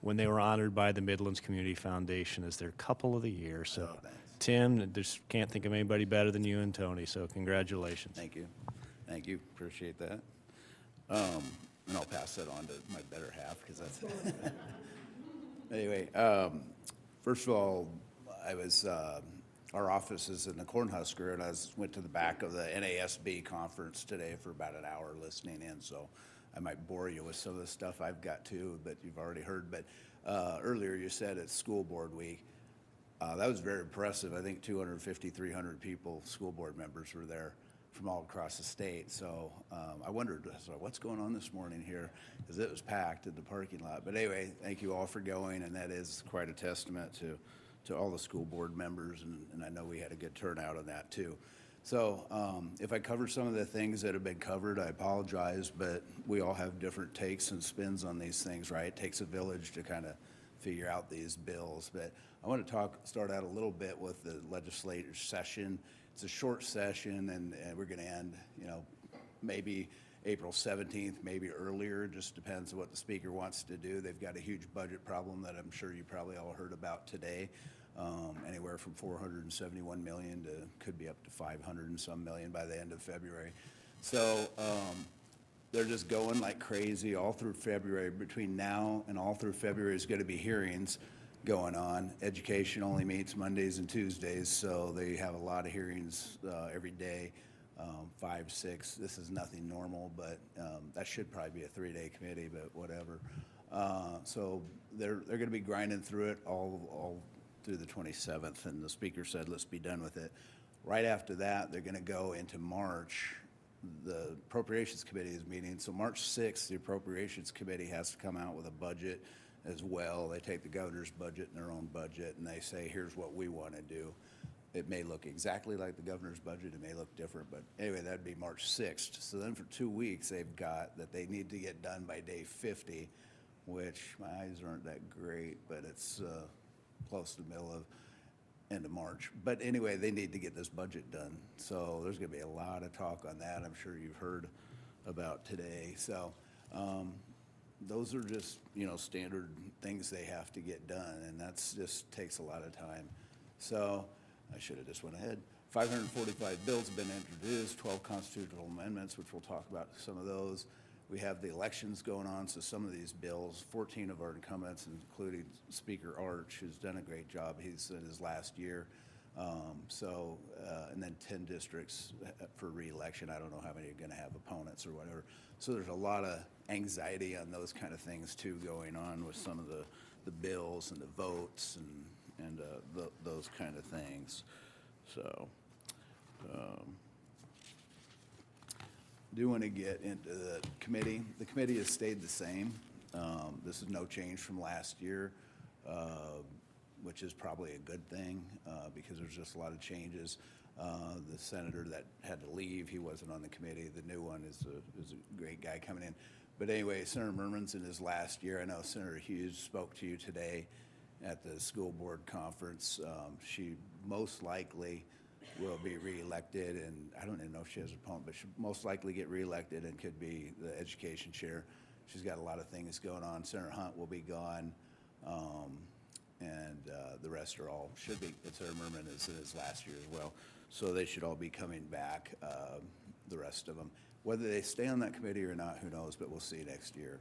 when they were honored by the Midlands Community Foundation as their couple of the year. So, Tim, just can't think of anybody better than you and Tony, so congratulations. Thank you. Thank you. Appreciate that. And I'll pass that on to my better half, because that's anyway. First of all, I was our office is in the Cornhusker, and I went to the back of the NASB conference today for about an hour listening in. So I might bore you with some of the stuff I've got too that you've already heard. But earlier you said it's school board week. That was very impressive. I think 250, 300 people, school board members, were there from all across the state. So I wondered, what's going on this morning here? Because it was packed in the parking lot. But anyway, thank you all for going, and that is quite a testament to all the school board members, and I know we had a good turnout on that too. So if I cover some of the things that have been covered, I apologize, but we all have different takes and spins on these things, right? It takes a village to kind of figure out these bills. But I want to start out a little bit with the legislative session. It's a short session, and we're going to end, maybe April 17th, maybe earlier. Just depends on what the speaker wants to do. They've got a huge budget problem that I'm sure you probably all heard about today. Anywhere from $471 million to could be up to $500 and some million by the end of February. So they're just going like crazy all through February. Between now and all through February is going to be hearings going on. Education only meets Mondays and Tuesdays, so they have a lot of hearings every day, 5, 6. This is nothing normal, but that should probably be a 3-day committee, but whatever. So they're going to be grinding through it all through the 27th, and the speaker said, let's be done with it. Right after that, they're going to go into March. The Appropriations Committee is meeting, so March 6th, the Appropriations Committee has to come out with a budget as well. They take the governor's budget and their own budget, and they say, here's what we want to do. It may look exactly like the governor's budget, it may look different, but anyway, that'd be March 6th. So then for 2 weeks, they've got that they need to get done by day 50, which my eyes aren't that great, but it's close to the middle of end of March. But anyway, they need to get this budget done. So there's going to be a lot of talk on that. I'm sure you've heard about today. So those are just, standard things they have to get done, and that's just takes a lot of time. So I should have just went ahead. 545 bills have been introduced, 12 constitutional amendments, which we'll talk about some of those. We have the elections going on, so some of these bills, 14 of our incumbents, including Speaker Arch, who's done a great job. He's in his last year. And then 10 districts for re-election. I don't know how many are going to have opponents or whatever. So there's a lot of anxiety on those kind of things, too, going on with some of the bills and the votes and those kind of things. So do want to get into the committee. The committee has stayed the same. This is no change from last year, which is probably a good thing because there's just a lot of changes. The senator that had to leave, he wasn't on the committee. The new one is a great guy coming in. But anyway, Senator Merman's in his last year. I know Senator Hughes spoke to you today at the school board conference. She most likely will be reelected, and I don't even know if she has an opponent, but she'll most likely get reelected and could be the education chair. She's got a lot of things going on. Senator Hunt will be gone, and the rest are all should be. Senator Merman is in his last year as well, so they should all be coming back, the rest of them. Whether they stay on that committee or not, who knows, but we'll see next year.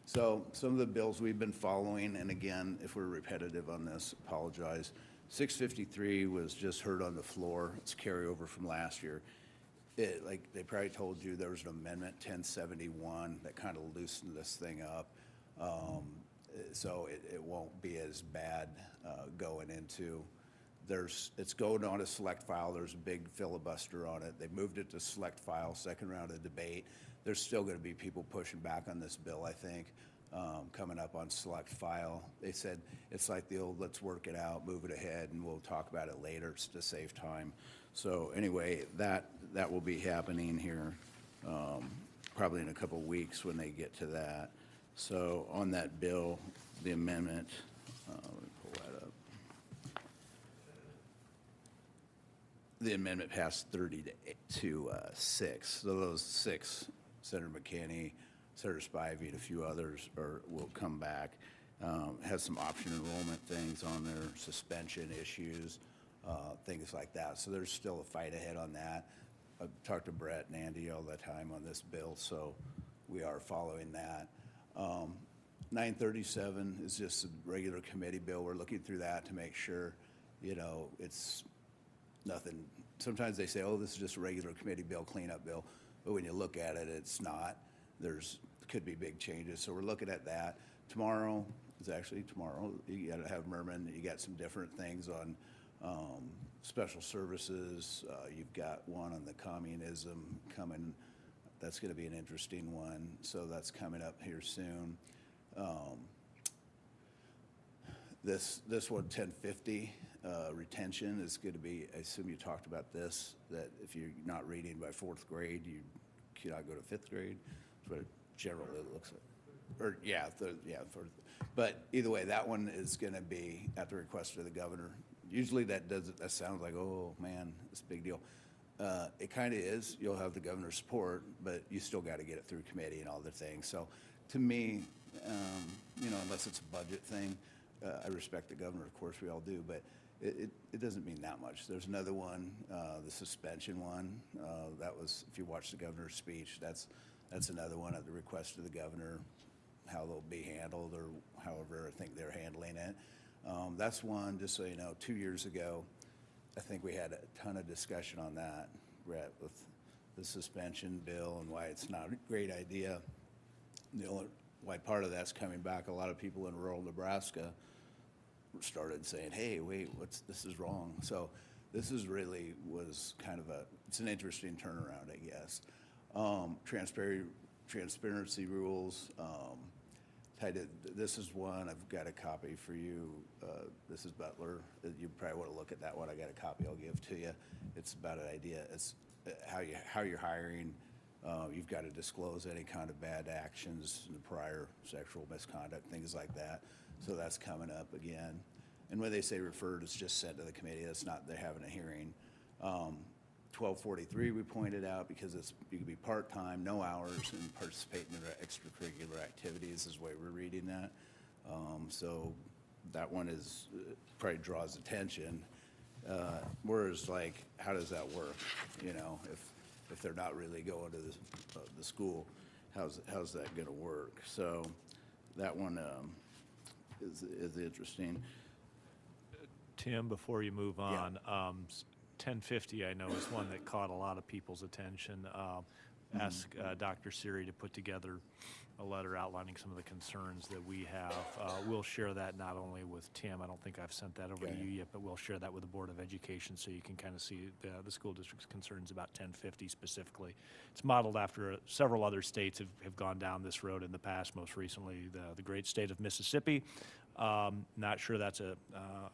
So some of the bills we've been following, and again, if we're repetitive on this, apologize. 653 was just heard on the floor. It's carryover from last year. Like they probably told you, there was an amendment 1071 that kind of loosened this thing up. So it won't be as bad going into. It's going on a select file. There's a big filibuster on it. They moved it to select file, second round of debate. There's still going to be people pushing back on this bill, I think, coming up on select file. They said it's like the old, let's work it out, move it ahead, and we'll talk about it later to save time. So anyway, that will be happening here probably in a couple weeks when they get to that. So on that bill, the amendment, let me pull that up. The amendment passed 30 to 6. So those 6, Senator McKinney, Senator Spivey, and a few others will come back. Has some option enrollment things on there, suspension issues, things like that. So there's still a fight ahead on that. I've talked to Brett and Andy all the time on this bill, so we are following that. 937 is just a regular committee bill. We're looking through that to make sure, it's nothing. Sometimes they say, oh, this is just a regular committee bill, cleanup bill. But when you look at it, it's not. Could be big changes. So we're looking at that. Tomorrow is actually tomorrow. You got to have Merman. You got some different things on special services. You've got one on the communism coming. That's going to be an interesting one. So that's coming up here soon. This one, 1050, retention is going to be, I assume you talked about this, that if you're not reading by 4th grade, you cannot go to 5th grade. That's what it generally looks like. But either way, that one is going to be at the request of the governor. Usually that sounds like, oh man, it's a big deal. It kind of is. You'll have the governor's support, but you still got to get it through committee and all the things. So to me, unless it's a budget thing, I respect the governor, of course we all do, but it doesn't mean that much. There's another one, the suspension one. That was, if you watch the governor's speech, that's another one at the request of the governor, how they'll be handled or however I think they're handling it. That's one, just so you know, 2 years ago, I think we had a ton of discussion on that, Brett, with the suspension bill and why it's not a great idea. The only why part of that's coming back. A lot of people in rural Nebraska started saying, hey, wait, this is wrong. So this is really was kind of it's an interesting turnaround, I guess. Transparency rules, this is one, I've got a copy for you. This is Butler. You probably want to look at that one. I got a copy I'll give to you. It's about an idea. It's how you're hiring. You've got to disclose any kind of bad actions, the prior sexual misconduct, things like that. So that's coming up again. And when they say referred, it's just sent to the committee. It's not they're having a hearing. 1243 we pointed out because you can be part-time, no hours, and participate in their extracurricular activities is the way we're reading that. So that one is probably draws attention. Whereas like, how does that work? You know, if they're not really going to the school, how's that going to work? So that one is interesting. Tim, before you move on, 1050 I know is one that caught a lot of people's attention. Ask Dr. Siri to put together a letter outlining some of the concerns that we have. We'll share that not only with Tim, I don't think I've sent that over to you yet, but we'll share that with the Board of Education so you can kind of see the school district's concerns about 1050 specifically. It's modeled after several other states have gone down this road in the past, most recently the great state of Mississippi. Not sure that's a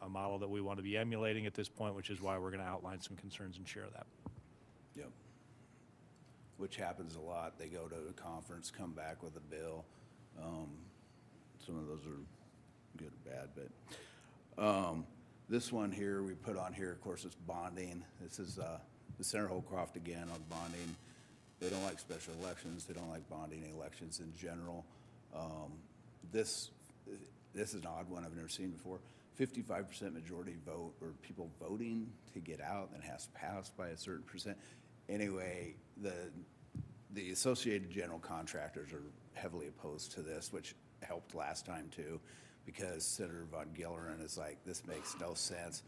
model that we want to be emulating at this point, which is why we're going to outline some concerns and share that. Yep. Which happens a lot. They go to a conference, come back with a bill. Some of those are good or bad, but this one here we put on here, of course, it's bonding. This is the Senator Holcroft again on bonding. They don't like special elections. They don't like bonding elections in general. This is an odd one I've never seen before. 55% majority vote, or people voting to get out, and it has to pass by a certain percent. Anyway, the Associated General Contractors are heavily opposed to this, which helped last time too, because Senator Von Gillerin is like, this makes no sense.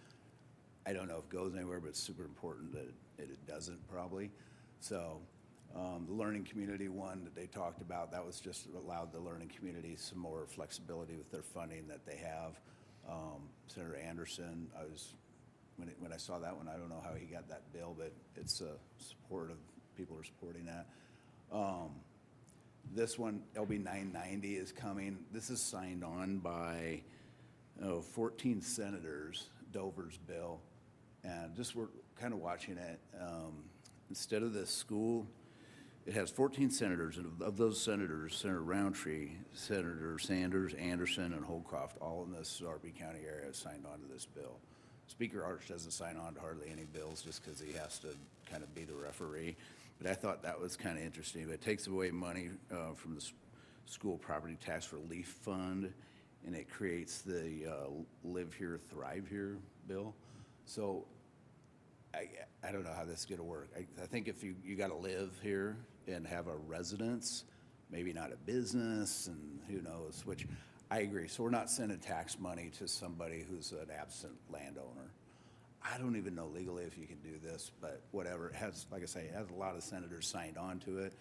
I don't know if it goes anywhere, but it's super important that it doesn't probably. So the learning community one that they talked about, that was just allowed the learning community some more flexibility with their funding that they have. Senator Anderson, when I saw that one, I don't know how he got that bill, but it's supportive. People are supporting that. This one, LB 990 is coming. This is signed on by 14 senators, Dover's bill, and just we're kind of watching it. Instead of this school, it has 14 senators, and of those senators, Senator Roundtree, Senator Sanders, Anderson, and Holcroft, all in this Sarpy County area, signed on to this bill. Speaker Arch doesn't sign on to hardly any bills just because he has to kind of be the referee. But I thought that was kind of interesting. But it takes away money from the school property tax relief fund, and it creates the Live Here, Thrive Here bill. So I don't know how this is going to work. I think if you got to live here and have a residence, maybe not a business, and who knows, which I agree. So we're not sending tax money to somebody who's an absent landowner. I don't even know legally if you can do this, but whatever. It has, like I say, it has a lot of senators signed on to it.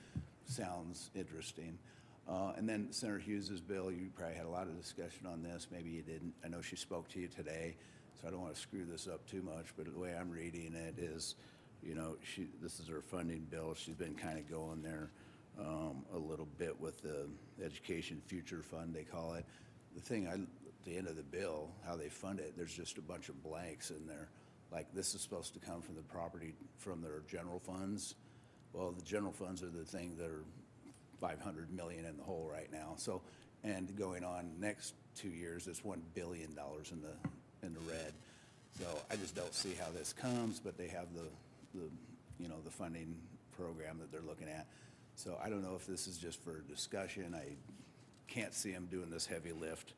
Sounds interesting. And then Senator Hughes's bill, you probably had a lot of discussion on this. Maybe you didn't. I know she spoke to you today, so I don't want to screw this up too much, but the way I'm reading it is, you know, this is her funding bill. She's been kind of going there a little bit with the Education Future Fund, they call it. The thing, at the end of the bill, how they fund it, there's just a bunch of blanks in there. Like, this is supposed to come from the property, from their general funds. Well, the general funds are the thing that are $500 million in the hole right now. So, and going on next 2 years, it's $1 billion in the red. So I just don't see how this comes, but they have the funding program that they're looking at. So I don't know if this is just for discussion. I can't see them doing this heavy lift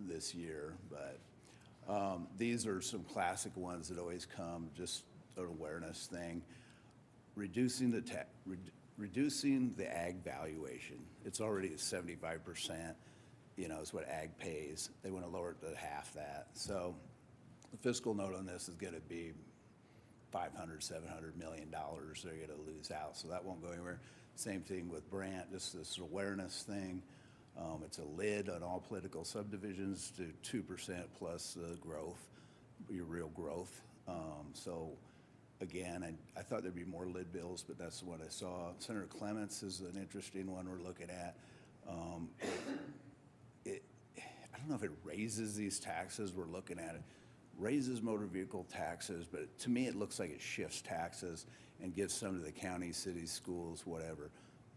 this year, but these are some classic ones that always come, just an awareness thing. Reducing the ag valuation. It's already at 75%, you know, is what ag pays. They want to lower it to half that. So the fiscal note on this is going to be $500, $700 million they're going to lose out. So that won't go anywhere. Same thing with Brant, just this awareness thing. It's a lid on all political subdivisions to 2% plus growth, your real growth. So again, I thought there'd be more lid bills, but that's what I saw. Senator Clements is an interesting one we're looking at. I don't know if it raises these taxes, we're looking at it, raises motor vehicle taxes, but to me it looks like it shifts taxes and gives some to the county, cities, schools, whatever.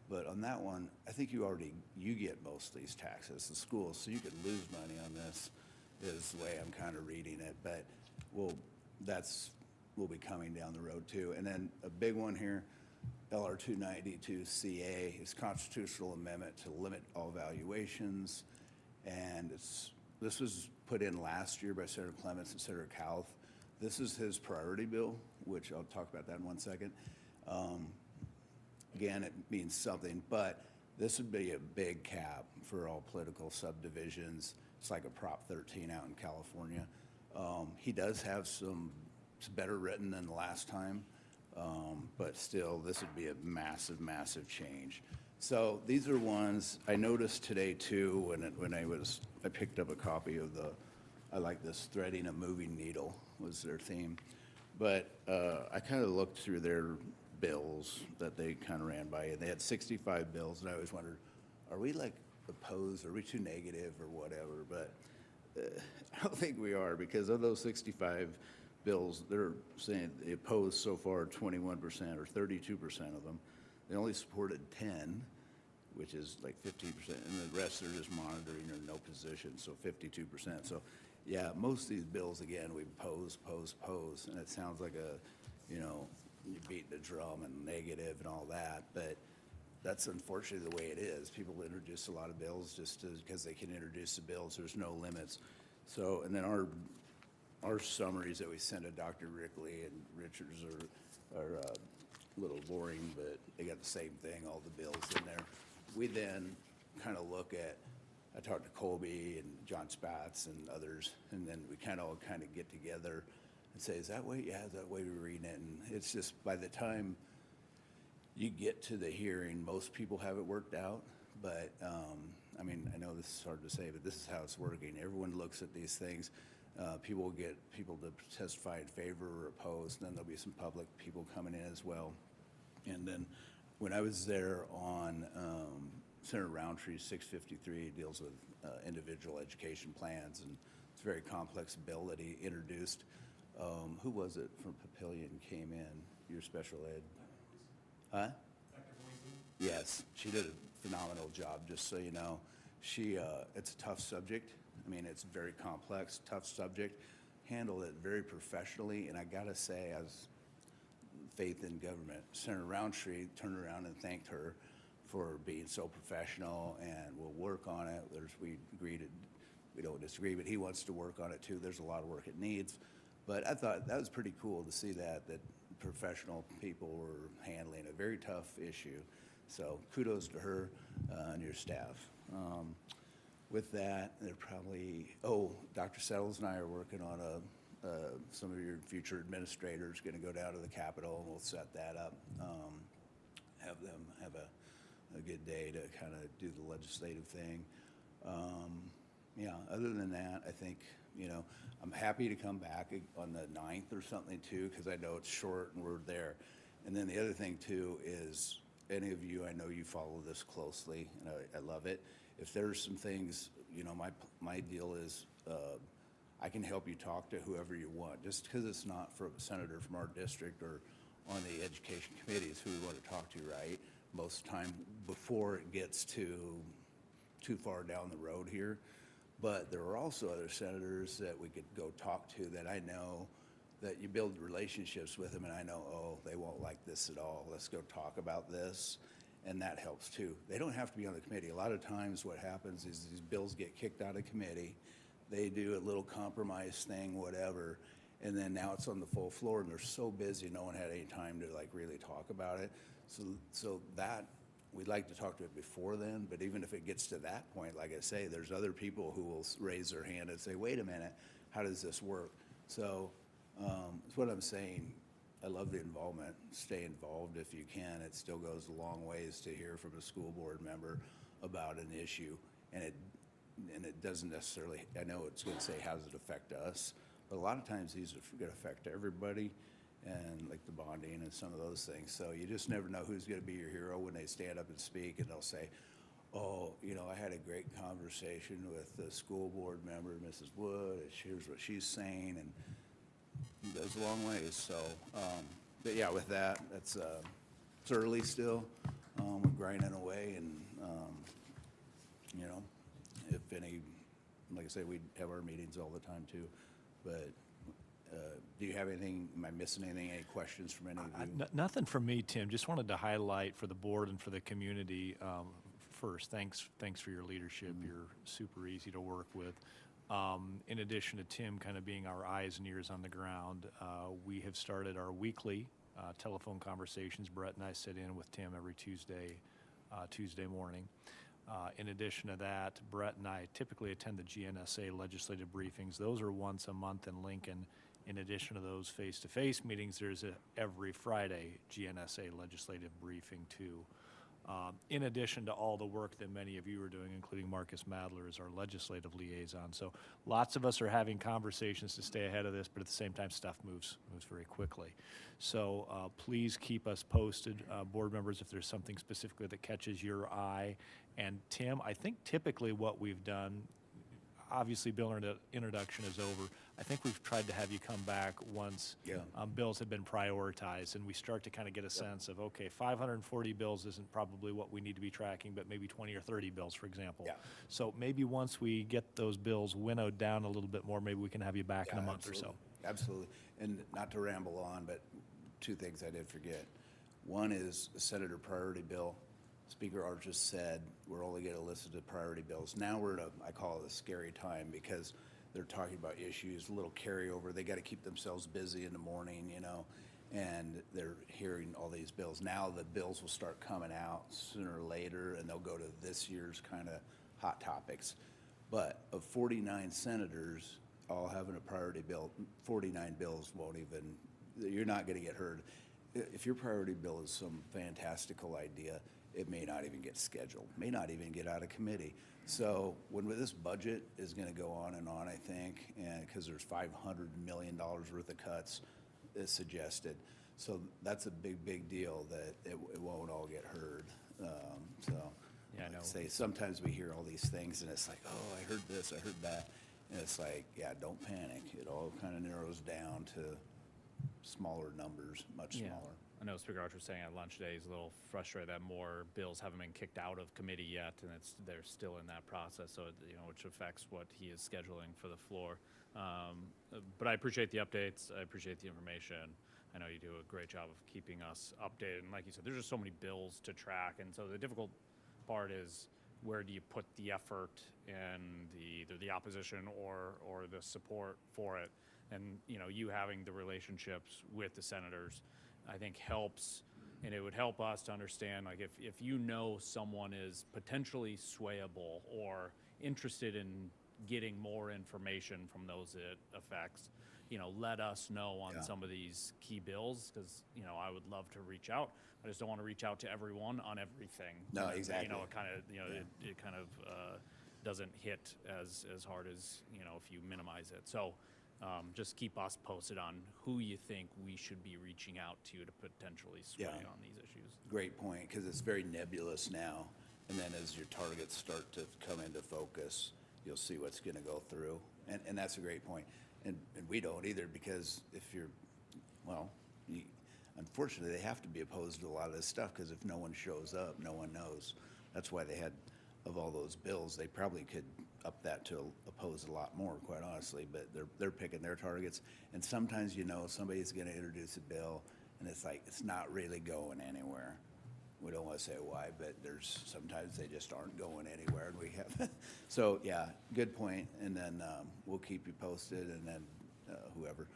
But on that one, I think you get most of these taxes, the schools, so you could lose money on this, is the way I'm kind of reading it. But we'll be coming down the road too. And then a big one here, LR 292CA is constitutional amendment to limit all valuations. And this was put in last year by Senator Clements and Senator Kauth. This is his priority bill, which I'll talk about that in 1 second. Again, it means something, but this would be a big cap for all political subdivisions. It's like a Prop 13 out in California. He does have it's better written than the last time, but still, this would be a massive, massive change. So these are ones I noticed today too, when I picked up a copy of I like this, Threading a Moving Needle was their theme. But I kind of looked through their bills that they kind of ran by, and they had 65 bills, and I always wondered, are we like opposed, are we too negative or whatever? But I don't think we are, because of those 65 bills, they're saying they opposed so far 21% or 32% of them. They only supported 10, which is like 15%, and the rest are just monitoring or no position, so 52%. So yeah, most of these bills, again, we oppose, and it sounds like you beat the drum and negative and all that, but that's unfortunately the way it is. People introduce a lot of bills just because they can introduce the bills. There's no limits. So, and then our summaries that we send to Dr. Rickley and Richards are a little boring, but they got the same thing, all the bills in there. We then kind of look at, I talked to Colby and John Spatz and others, and then we all get together and say, is that way? Yeah, is that way we're reading it? And it's just, by the time you get to the hearing, most people have it worked out. But, I mean, I know this is hard to say, but this is how it's working. Everyone looks at these things. People will get people to testify in favor or opposed, and then there'll be some public people coming in as well. And then when I was there on Senator Roundtree's 653, deals with individual education plans, and it's a very complex bill that he introduced. Who was it from Papillion came in, your special ed? Huh? Yes, she did a phenomenal job, just so you know. It's a tough subject. I mean, it's very complex, tough subject. Handled it very professionally, and I gotta say, as faith in government, Senator Roundtree turned around and thanked her for being so professional, and we'll work on it. We don't disagree, but he wants to work on it too. There's a lot of work it needs. But I thought that was pretty cool to see that professional people were handling a very tough issue. So kudos to her and your staff. With that, Dr. Settles and I are working on some of your future administrators going to go down to the Capitol, and we'll set that up. Have them have a good day to kind of do the legislative thing. Other than that, I think, I'm happy to come back on the 9th or something too, because I know it's short and we're there. And then the other thing too is, any of you, I know you follow this closely, and I love it. If there's some things, my deal is I can help you talk to whoever you want. Just because it's not from a senator from our district or on the education committee is who we want to talk to, right? Most of the time before it gets too far down the road here. But there are also other senators that we could go talk to that I know that you build relationships with them, and I know, they won't like this at all. Let's go talk about this, and that helps too. They don't have to be on the committee. A lot of times what happens is these bills get kicked out of committee. They do a little compromise thing, whatever, and then now it's on the full floor, and they're so busy, no one had any time to really talk about it. So that, we'd like to talk to it before then, but even if it gets to that point, like I say, there's other people who will raise their hand and say, wait a minute, how does this work? So that's what I'm saying. I love the involvement. Stay involved if you can. It still goes a long ways to hear from a school board member about an issue, and it doesn't necessarily, I know it's going to say, how does it affect us? But a lot of times these are going to affect everybody, and like the bonding and some of those things. So you just never know who's going to be your hero when they stand up and speak, and they'll say, oh, I had a great conversation with the school board member, Mrs. Wood, and here's what she's saying, and it goes a long ways. So, but yeah, with that, it's early still. We're grinding away, and if any, like I say, we have our meetings all the time too. But do you have anything? Am I missing anything? Any questions from any of you? Nothing from me, Tim. Just wanted to highlight for the board and for the community. First, thanks for your leadership. You're super easy to work with. In addition to Tim kind of being our eyes and ears on the ground, we have started our weekly telephone conversations. Brett and I sit in with Tim every Tuesday morning. In addition to that, Brett and I typically attend the GNSA legislative briefings. Those are once a month in Lincoln. In addition to those face-to-face meetings, there's every Friday GNSA legislative briefing too. In addition to all the work that many of you are doing, including Marcus Madler as our legislative liaison. So lots of us are having conversations to stay ahead of this, but at the same time, stuff moves very quickly. So please keep us posted, board members, if there's something specifically that catches your eye. And Tim, I think typically what we've done, obviously bill introduction is over. I think we've tried to have you come back once bills have been prioritized, and we start to kind of get a sense of, okay, 540 bills isn't probably what we need to be tracking, but maybe 20 or 30 bills, for example. So maybe once we get those bills winnowed down a little bit more, maybe we can have you back in a month or so. Absolutely. And not to ramble on, but two things I did forget. One is a Senator priority bill. Speaker Arches said we're only going to listen to priority bills. Now we're in I call it a scary time, because they're talking about issues, a little carryover. They got to keep themselves busy in the morning, and they're hearing all these bills. Now the bills will start coming out sooner or later, and they'll go to this year's kind of hot topics. But of 49 senators all having a priority bill, 49 bills won't even, you're not going to get heard. If your priority bill is some fantastical idea, it may not even get scheduled, may not even get out of committee. So when this budget is going to go on, I think, and because there's $500 million worth of cuts is suggested. So that's a big deal that it won't all get heard. Yeah, I know. Say sometimes we hear all these things and it's like, oh, I heard this, I heard that. And it's like, yeah, don't panic. It all kind of narrows down to smaller numbers, much smaller. I know Speaker Archer was saying at lunch today he's a little frustrated that more bills haven't been kicked out of committee yet, and they're still in that process. So which affects what he is scheduling for the floor. But I appreciate the updates. I appreciate the information. I know you do a great job of keeping us updated. And like you said, there's just so many bills to track, and so the difficult part is where do you put the effort and either the opposition or the support for it. And you having the relationships with the senators, I think helps, and it would help us to understand, like if someone is potentially swayable or interested in getting more information from those it affects, let us know on some of these key bills, because I would love to reach out. I just don't want to reach out to everyone on everything. No, exactly. It kind of it kind of doesn't hit as hard as if you minimize it. So. Just keep us posted on who you think we should be reaching out to potentially sway on these issues. Great point, because it's very nebulous now. And then as your targets start to come into focus, you'll see what's going to go through. And that's a great point. And we don't either, because if you're, unfortunately, they have to be opposed to a lot of this stuff, because if no one shows up, no one knows. That's why they had, of all those bills, they probably could up that to oppose a lot more, quite honestly, but they're picking their targets. And sometimes somebody's going to introduce a bill and it's like it's not really going anywhere. We don't want to say why, but there's sometimes they just aren't going anywhere, and we have so yeah, good point. And then we'll keep you posted, and then whoever,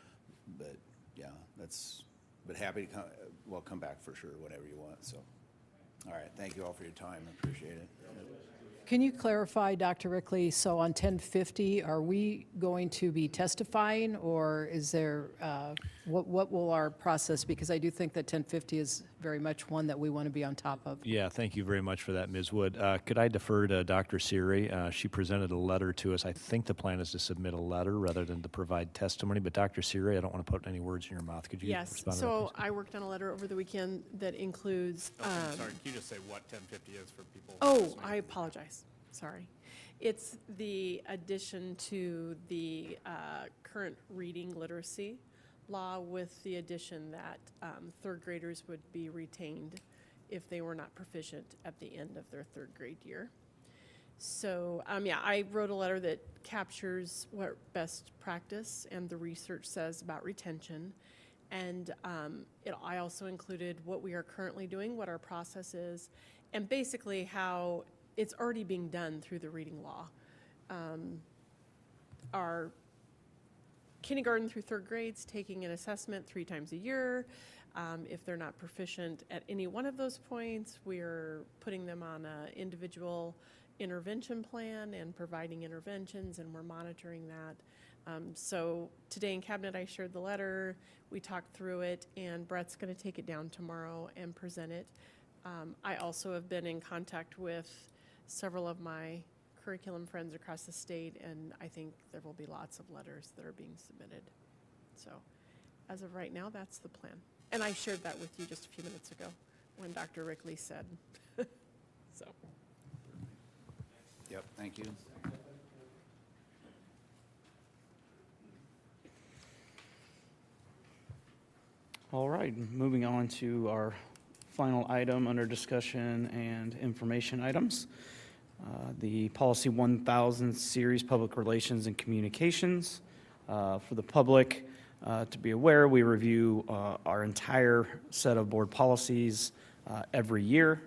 but yeah, but happy to come back for sure whenever you want. So all right, thank you all for your time. I appreciate it. Can you clarify, Dr. Rickley, so on 1050, are we going to be testifying, or is there, what will our process, because I do think that 1050 is very much one that we want to be on top of. Yeah, thank you very much for that, Ms. Wood. Could I defer to Dr. Siri? She presented a letter to us. I think the plan is to submit a letter rather than to provide testimony, but Dr. Siri, I don't want to put any words in your mouth. Could you Yes, respond to that, so please? I worked on a letter over the weekend that includes. Sorry, can you just say what 1050 is for people? Oh, I apologize. Sorry. It's the addition to the current reading literacy law with the addition that third graders would be retained if they were not proficient at the end of their third grade year. So, yeah, I wrote a letter that captures what best practice and the research says about retention. And I also included what we are currently doing, what our process is, and basically how it's already being done through the reading law. Our kindergarten through third grades taking an assessment 3 times a year. If they're not proficient at any one of those points, we're putting them on an individual intervention plan and providing interventions, and we're monitoring that. So today in Cabinet, I shared the letter, we talked through it, and Brett's going to take it down tomorrow and present it. I also have been in contact with several of my curriculum friends across the state, and I think there will be lots of letters that are being submitted. So as of right now, that's the plan. And I shared that with you just a few minutes ago when Dr. Rickley said. So. Yep, thank you. All right, moving on to our final item under discussion and information items. The Policy 1000 Series Public Relations and Communications. For the public to be aware, we review our entire set of board policies every year,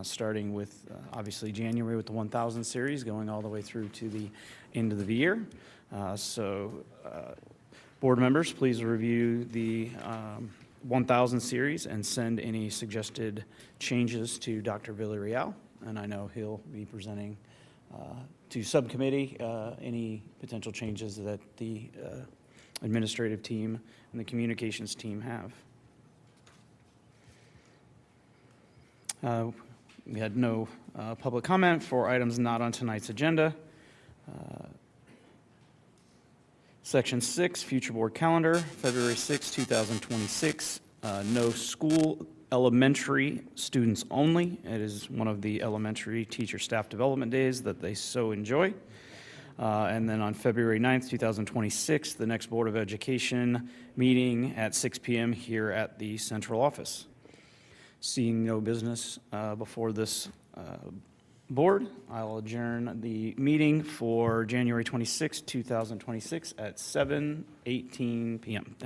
starting with obviously January with the 1000 series, going all the way through to the end of the year. Board members, please review the 1000 series and send any suggested changes to Dr. Villarreal. And I know he'll be presenting to subcommittee any potential changes that the administrative team and the communications team have. We had no public comment for items not on tonight's agenda. Section 6, future board calendar, February 6, 2026. No school, elementary students only. It is one of the elementary teacher staff development days that they so enjoy. And then on February 9th, 2026, the next Board of Education meeting at 6 p.m. here at the central office. Seeing no business before this board, I'll adjourn the meeting for January 26, 2026 at 7:18 p.m.